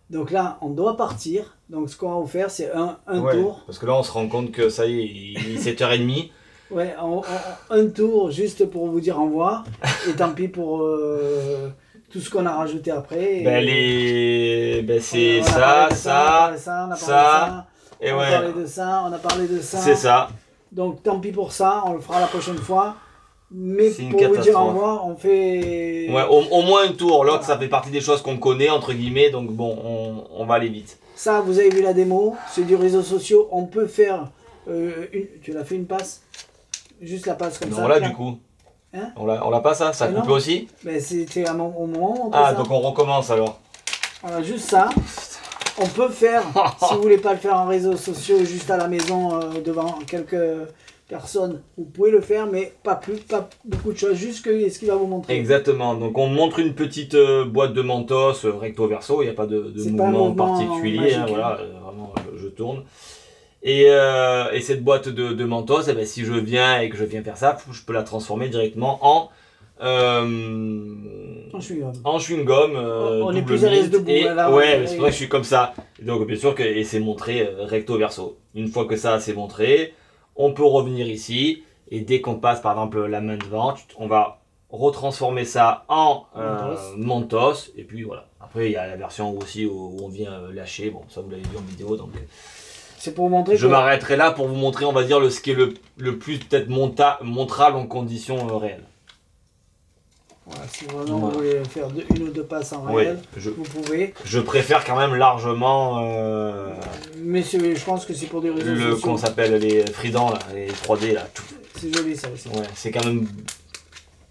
Donc là, on doit partir. Donc ce qu'on va vous faire, c'est un Ouais, tour. parce que là on se rend compte que ça y est, il est 7h30. Ouais, un tour juste pour vous dire au revoir. Et tant pis pour tout ce qu'on a rajouté après. Ben c'est On a ça, parlé de ça, on a parlé de ça, ça, et on a ouais, parlé de ça, on a parlé de ça. c'est ça. Donc tant pis pour ça, on le fera la prochaine fois. Mais C'est une pour vous dire au catastrophe. revoir, on fait... Ouais, au moins un tour. L'autre, Voilà. ça fait partie des choses qu'on connaît, entre guillemets, donc bon, on va aller vite. Ça, vous avez vu la démo, c'est du réseau social. On peut faire tu l'as fait une passe? Juste la passe comme Mais ça. on l'a là. du coup. Hein? On l'a pas ça? Ça a Mais coupé non. aussi? Mais c'était au moment où on fait Ah, ça. donc on recommence alors. Voilà, juste ça. On peut faire, si vous voulez pas le faire en réseaux sociaux, juste à la maison devant quelques personnes, vous pouvez le faire, mais pas beaucoup de choses, juste ce qu'il va vous montrer. Exactement. Donc on montre une petite boîte de Mentos recto verso. Il n'y a pas de C'est pas un mouvement mouvement particulier. magique, Hein, voilà, hein. vraiment, je tourne. Et cette boîte de Mentos, eh ben, si je viens et que je viens faire ça, je peux la transformer directement en En chewing-gum. On est double plus à l'aise mint. debout, Et, là, ouais, ouais. c'est vrai que je suis comme ça. Donc bien sûr que et c'est montré recto verso. Une fois que ça c'est montré, on peut revenir ici et dès qu'on passe par exemple la main devant, on va retransformer ça en Mentos et puis voilà. Après il y a la version aussi où on vient lâcher. Bon, ça vous l'avez vu en vidéo donc. C'est pour montrer Je que... m'arrêterai là pour vous montrer, on va dire, ce qui est le plus peut-être montrable en conditions réelles. Voilà, si vraiment Voilà. vous voulez faire une ou deux passes en Ouais, réel, vous pouvez. je préfère quand même largement Mais je pense que c'est pour des réseaux comment sociaux. ça s'appelle, les Freedent, là, les 3D là. C'est joli ça aussi. Ouais, c'est quand même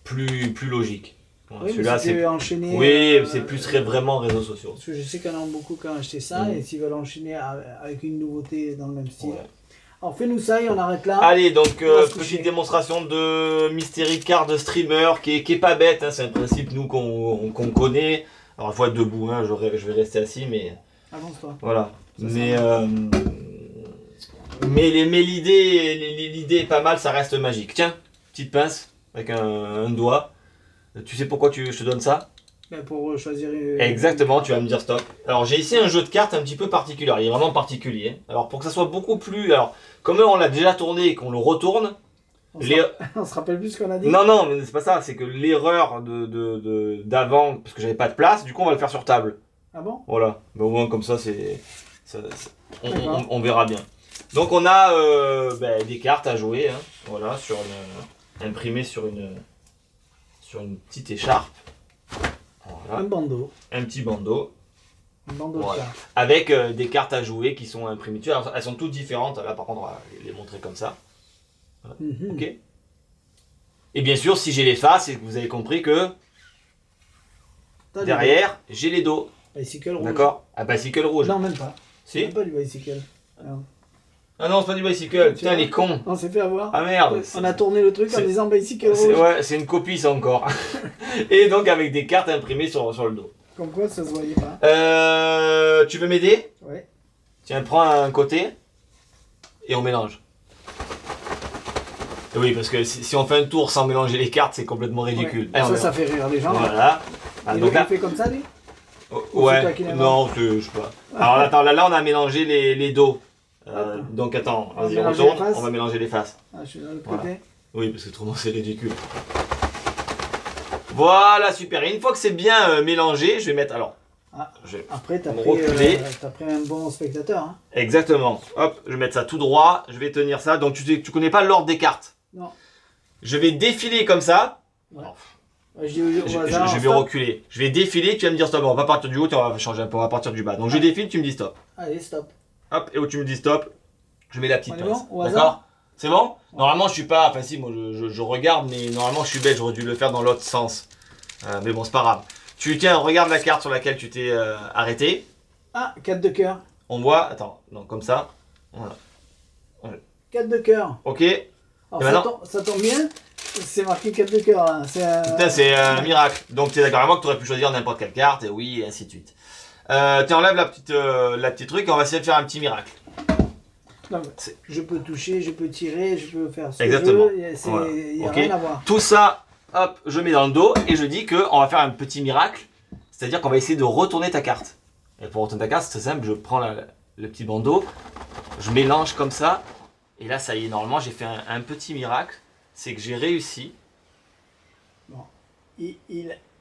plus logique. Ouais, Oui, celui-là, mais si tu veux enchaîner... oui, c'est plus vraiment réseaux sociaux. Parce que je sais qu'il y en a beaucoup qui ont acheté ça et s'ils veulent enchaîner avec une nouveauté dans le même style. Ouais. Alors fais-nous ça et on arrête là. Allez, donc On va se coucher. petite démonstration de Mystery Card Streamer qui est pas bête, hein, c'est un principe nous qu'on connaît. Alors il faut être debout, hein, je vais rester assis, mais Avance-toi. voilà. Ça, Mais l'idée est pas mal, ça reste magique. Tiens, petite pince avec un doigt. Tu sais pourquoi je te donne ça? Ben, pour choisir... Exactement, tu vas me dire stop. Alors j'ai ici un jeu de cartes un petit peu particulier, il est vraiment particulier. Alors pour que ça soit beaucoup plus... Alors comme on l'a déjà tourné et qu'on le retourne... On se rappelle plus ce qu'on a dit. Non, mais c'est pas ça, c'est que l'erreur d'avant, parce que j'avais pas de place, du coup on va le faire sur table. Ah bon? Voilà, mais au moins comme ça, D'accord. on verra bien. Donc on a des cartes à jouer, hein, voilà, imprimées sur une petite écharpe. Voilà. Un bandeau. Un petit bandeau. Un bandeau Voilà. de cartes. Avec des cartes à jouer qui sont imprimées dessus. Alors, elles sont toutes différentes. Là, par contre, on va les montrer comme ça. Voilà. Mhm. Ok. Et bien sûr, si j'ai les faces, et que vous avez compris que T'as des derrière, j'ai les dos. Bicycle rouge. D'accord. Ah, bicycle rouge. Non, même pas. Si. Même pas du bicycle. Non. Ah non, c'est pas du bicycle. Tu Putain, vois, il est con. On s'est fait avoir. Ah merde. On a tourné le truc en c'est- disant bicycle C'est rouge. ouais, c'est une copie ça encore. Et donc avec des cartes imprimées sur le dos. Comme quoi ça se voyait pas. Tu veux m'aider? Ouais. Tiens, prends un côté et on mélange. Et oui, parce que si on fait un tour sans mélanger les cartes, c'est complètement ridicule. Ouais. Allez, on Ça mélange. fait rire les gens. Voilà. Ah, Et donc donc là, il fait comme ça lui. oh, ou c'est toi ouais, qui l'as non, je sais pas. Alors attends, là on a mélangé les dos. Hop. Donc attends, On va vas-y, mélanger retourne, les faces. on va mélanger les faces. Ah, je suis de l'autre Voilà. côté. Oui, parce que autrement c'est ridicule. Voilà, super. Et une fois que c'est bien mélangé, je vais mettre. Alors, Ah. je vais Après t'as Me pris, reculer. t'as pris un bon spectateur. Hein. exactement. Hop, je vais mettre ça tout droit. Je vais tenir ça. Donc tu connais pas l'ordre des cartes. Non. Je vais défiler comme ça. Ouais. Alors, Je dis au je hasard, je vais stop. reculer. Je vais défiler. Tu vas me dire stop. On va pas partir du haut. On va changer un peu. On va partir du bas. Donc je défile. Tu me dis stop. Allez, stop. Hop. Et où tu me dis stop, je mets la petite On est pince. bon, au hasard D'accord. C'est bon. Normalement je suis pas. Enfin si, moi je regarde, mais normalement je suis bête. J'aurais dû le faire dans l'autre sens. Mais bon, c'est pas grave. Tiens, regarde la carte sur laquelle tu t'es arrêté. Ah, 4 de cœur. On voit. Attends. Non, comme ça. Voilà. 4 de cœur. Ok. Alors Et maintenant ça tombe bien. C'est marqué 4 de cœur. Hein. Putain, c'est un miracle. Donc tu es d'accord avec moi que tu aurais pu choisir n'importe quelle carte, et oui, et ainsi de suite. Tiens, enlève la petite truc et on va essayer de faire un petit miracle. Non, mais C'est- je peux toucher, je peux tirer, je peux faire ce Exactement. que je veux. Voilà. Il n'y a Ok. rien à voir. Tout ça, hop, je mets dans le dos et je dis qu'on va faire un petit miracle. C'est-à-dire qu'on va essayer de retourner ta carte. Et pour retourner ta carte, c'est très simple, je prends le petit bandeau, je mélange comme ça, et là, ça y est, normalement, j'ai fait un petit miracle. C'est que j'ai réussi.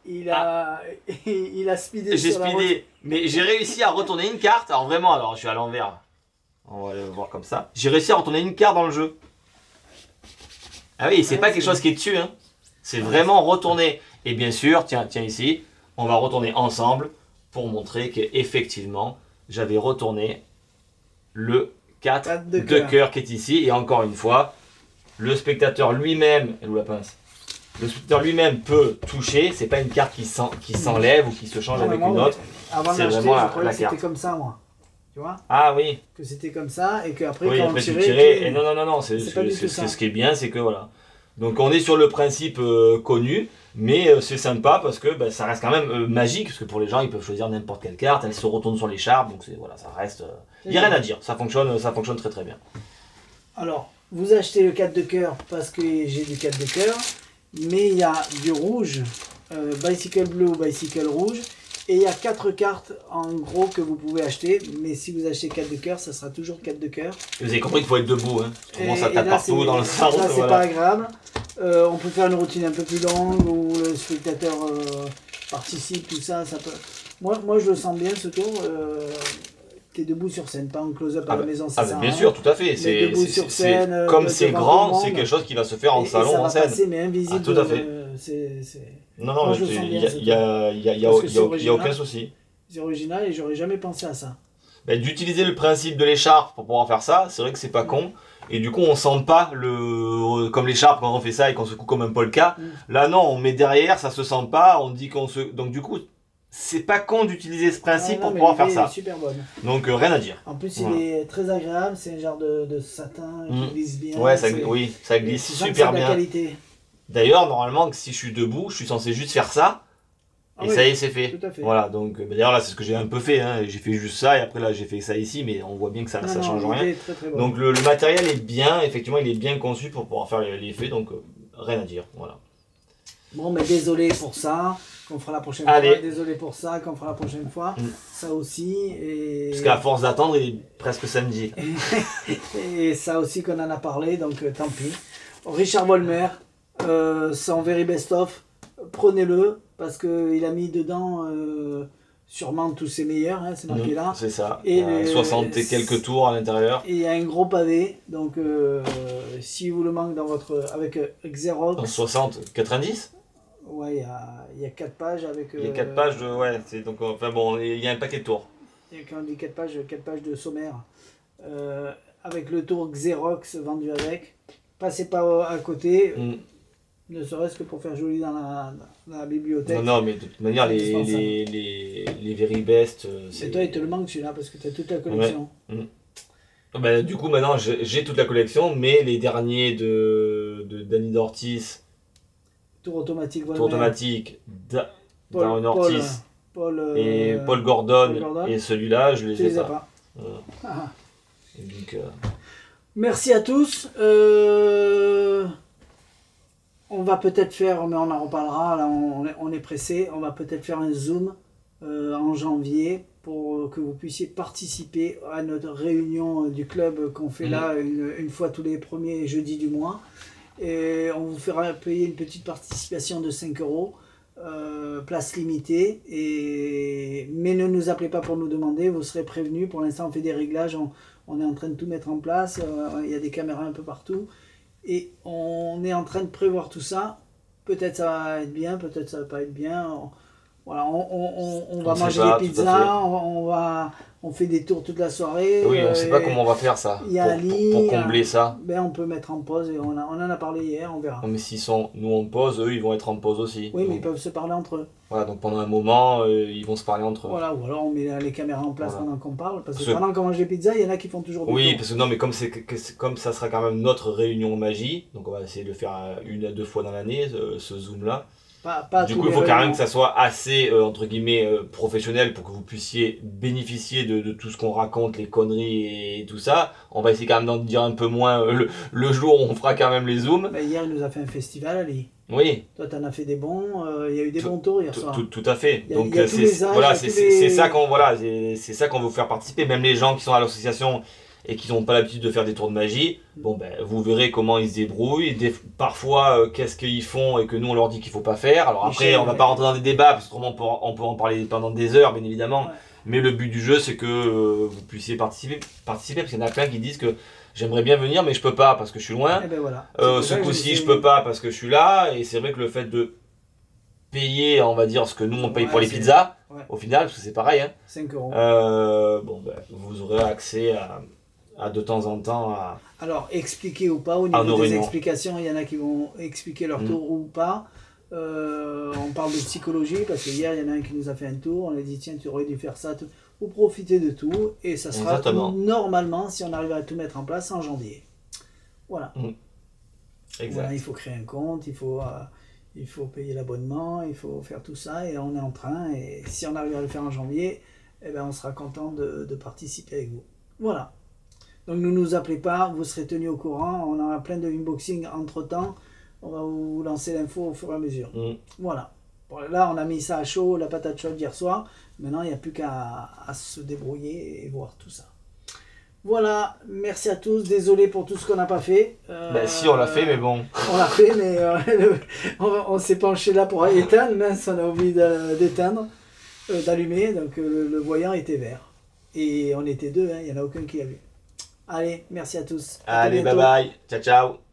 Il a speedé J'ai sur la route. speedé, mais j'ai réussi à retourner une carte. Alors vraiment, alors je suis à l'envers. On va le voir comme ça. J'ai réussi à retourner une carte dans le jeu. Ah oui, c'est Ouais, pas c'est quelque chose qui est dessus. Hein. C'est vraiment retourner. Et bien sûr, tiens ici, on va retourner ensemble pour montrer qu'effectivement, j'avais retourné le 4 4 de de cœur. cœur qui est ici. Et encore une fois, le spectateur lui-même, elle où la pince? Le spectateur lui-même peut toucher. C'est pas une carte qui s'enlève ou qui se change Non, mais avec moi, une autre. Avant de c'est l'acheter, vraiment je la croyais que c'était carte. comme ça, moi. Tu vois? Ah oui. Que c'était comme ça et qu'après, Oui, quand après on tu tirait... tirais. tu- Et non, C'est pas du tout ça. ce qui est bien, c'est que voilà. Donc on est sur le principe connu, mais c'est sympa parce que bah, ça reste quand même magique, parce que pour les gens, ils peuvent choisir n'importe quelle carte, elle se retourne sur l'écharpe, donc voilà, ça reste. Il n'y a rien à dire, ça fonctionne très très bien. Alors, vous achetez le 4 de cœur parce que j'ai du 4 de cœur, mais il y a du rouge, bicycle bleu ou bicycle rouge, et il y a 4 cartes en gros que vous pouvez acheter, mais si vous achetez 4 de cœur, ça sera toujours 4 de cœur. Vous avez compris qu'il faut être debout, hein. Autrement, ça Et tape là, partout c'est- dans le sens. là, c'est Voilà. pas agréable. On peut faire une routine un peu plus longue où le spectateur participe, tout ça, ça peut... Moi, je le sens bien ce tour. T'es debout sur scène, pas en close-up à la maison, ça Ah, sert à bien rien. sûr, tout à fait. C'est debout sur scène, comme de- c'est devant grand, tout le c'est monde. quelque chose qui va se faire en Et salon, ça en va scène. passer, mais invisible. Ah, tout à fait. Moi, Non, je le sens bien, il y a, ce y a- y a- y a- Parce que y a- c'est y a original. aucun souci. C'est original et j'aurais jamais pensé à ça. Ben, d'utiliser le principe de l'écharpe pour pouvoir faire ça, c'est vrai que c'est pas con. Et du coup, on sent pas comme l'écharpe quand on fait ça et qu'on se coud comme un polka. Là, non, on met derrière, ça se sent pas, on dit qu'on se. Donc, du coup, c'est pas con d'utiliser ce principe Ah, pour non, mais pouvoir faire l'idée est ça. super bonne. Donc, rien à dire. En plus, Voilà. il est très agréable. C'est un genre de satin qui glisse bien. Ouais, c'est- oui, ça et glisse tu sens que super c'est de la bien. qualité. D'ailleurs, normalement, si je suis debout, je suis censé juste faire ça. Ah Et oui, ça y est, c'est fait. tout à fait. Voilà, donc d'ailleurs, là, c'est ce que j'ai un peu fait. Hein. J'ai fait juste ça et après, là, j'ai fait ça ici, mais on voit bien que ça, Non, ça non, change l'idée rien. est très, très bonne. Donc, le matériel est bien, effectivement, il est bien conçu pour pouvoir faire l'effet, donc rien à dire. Voilà. Bon, mais désolé pour ça, qu'on fera la prochaine Allez. fois. Désolé pour ça, qu'on fera la prochaine fois. Mm. Ça aussi. Et... Parce qu'à force d'attendre, il est presque samedi. Et ça aussi qu'on en a parlé, donc tant pis. Richard Volmer, son Very Best Of, prenez-le, parce qu'il a mis dedans sûrement tous ses meilleurs, hein, c'est marqué là. C'est ça. Et Il y a les- 60 et quelques tours à l'intérieur. Et il y a un gros pavé, donc si vous le manquez dans votre... avec Xerox, 60, 90 ouais, il y a 4 pages avec... Il y a 4 pages de. Ouais, c'est donc. Enfin bon, il y a un paquet de tours. Et quand on dit 4 pages de sommaire, avec le tour Xerox vendu avec, passez pas à côté. Mm. Ne serait-ce que pour faire joli dans la bibliothèque. Non, mais de toute manière, C'est les, indispensable. les Very Best, Et toi, il te le manque celui-là parce que tu as toute la collection. Bah, du coup, maintenant, j'ai toute la collection, mais les derniers de Danny Dortis, Tour automatique, Tour automatique, Paul, Darren Ortiz et Paul Gordon, et celui-là, je tu les les ai as pas. pas. Voilà. Ah. Et donc, Merci à tous. On va peut-être faire, mais on en reparlera, là on est pressé, on va peut-être faire un Zoom en janvier pour que vous puissiez participer à notre réunion du club qu'on fait là une fois tous les premiers jeudis du mois. Et on vous fera payer une petite participation de 5 euros, place limitée. Mais ne nous appelez pas pour nous demander, vous serez prévenus. Pour l'instant, on fait des réglages, on est en train de tout mettre en place. Il y a des caméras un peu partout. Et on est en train de prévoir tout ça. Peut-être ça va être bien, peut-être ça va pas être bien. Voilà, on va manger pas, des tout à pizzas, on fait des tours toute la soirée. oui, on ne sait pas comment on va faire ça, il y a Ali, pour combler ça. Ben, on peut mettre en pause, et on en a parlé hier, on verra. Non, mais s'ils sont, nous en pause, eux, ils vont être en pause aussi. Oui, mais Donc, ils peuvent se parler entre eux. voilà, donc pendant un moment, ils vont se parler entre eux. Voilà, ou alors on met les caméras en place Voilà. pendant qu'on parle. Parce que Parce que- pendant qu'on mange des pizzas, il y en a qui font toujours des Oui, tours. parce que non, mais comme ça sera quand même notre réunion magie, donc on va essayer de le faire 1 à 2 fois dans l'année, ce Zoom-là. Pas Du tous coup, il les faut quand même réunions. que ça soit assez, entre guillemets, professionnel pour que vous puissiez bénéficier de tout ce qu'on raconte, les conneries et tout ça. On va essayer quand même d'en dire un peu moins le jour où on fera quand même les Zooms. Ben, hier, il nous a fait un festival, Ali. Oui, Toi, t'en as fait des bons. Il y a eu des bons tours hier soir. tout à fait. Il y a- Donc il y a tous les âges, voilà, il y a tous les- c'est ça qu'on voilà, c'est ça qu'on veut vous faire participer. Même les gens qui sont à l'association et qui n'ont pas l'habitude de faire des tours de magie, bon ben vous verrez comment ils se débrouillent. Parfois, qu'est-ce qu'ils font et que nous on leur dit qu'il faut pas faire. Alors après, Michel, on va pas rentrer dans des débats parce qu'autrement on peut en parler pendant des heures, bien évidemment. Ouais. Mais le but du jeu, c'est que vous puissiez participer parce qu'il y en a plein qui disent que j'aimerais bien venir, mais je peux pas parce que je suis loin. Eh ben voilà. Ce coup-ci, je peux pas parce que je suis là, et c'est vrai que le fait de payer, on va dire, ce que nous on paye Ouais, pour les c'est- pizzas, ouais. au final, parce que c'est pareil, hein, 5 euros. bon, ben, vous aurez accès à de temps en temps à. Alors, expliquer ou pas, au nos niveau des réunions. explications, il y en a qui vont expliquer leur tour ou pas. On parle de psychologie, parce que hier, il y en a un qui nous a fait un tour, on a dit, tiens, tu aurais dû faire ça. Vous profitez de tout, et ça sera Exactement. normalement, si on arrive à tout mettre en place, en janvier. Voilà. Exact. Voilà, il faut créer un compte, il faut payer l'abonnement, il faut faire tout ça, et on est en train, et si on arrive à le faire en janvier, eh ben, on sera content de participer avec vous. Voilà. Donc ne nous appelez pas, vous serez tenus au courant, on aura plein de unboxing entre temps, on va vous lancer l'info au fur et à mesure. Voilà. Bon, là on a mis ça à chaud, la patate chaude hier soir, maintenant il n'y a plus qu'à se débrouiller et voir tout ça. Voilà, merci à tous, désolé pour tout ce qu'on n'a pas fait. Ben, si, on l'a fait, mais bon. On l'a fait, mais on s'est penché là pour éteindre, mince, on a oublié d'éteindre, d'allumer, donc le voyant était vert. Et on était deux, hein, il n'y en a aucun qui l'a vu. Allez, merci à tous. À très Allez, bye bientôt. bye. Ciao, ciao.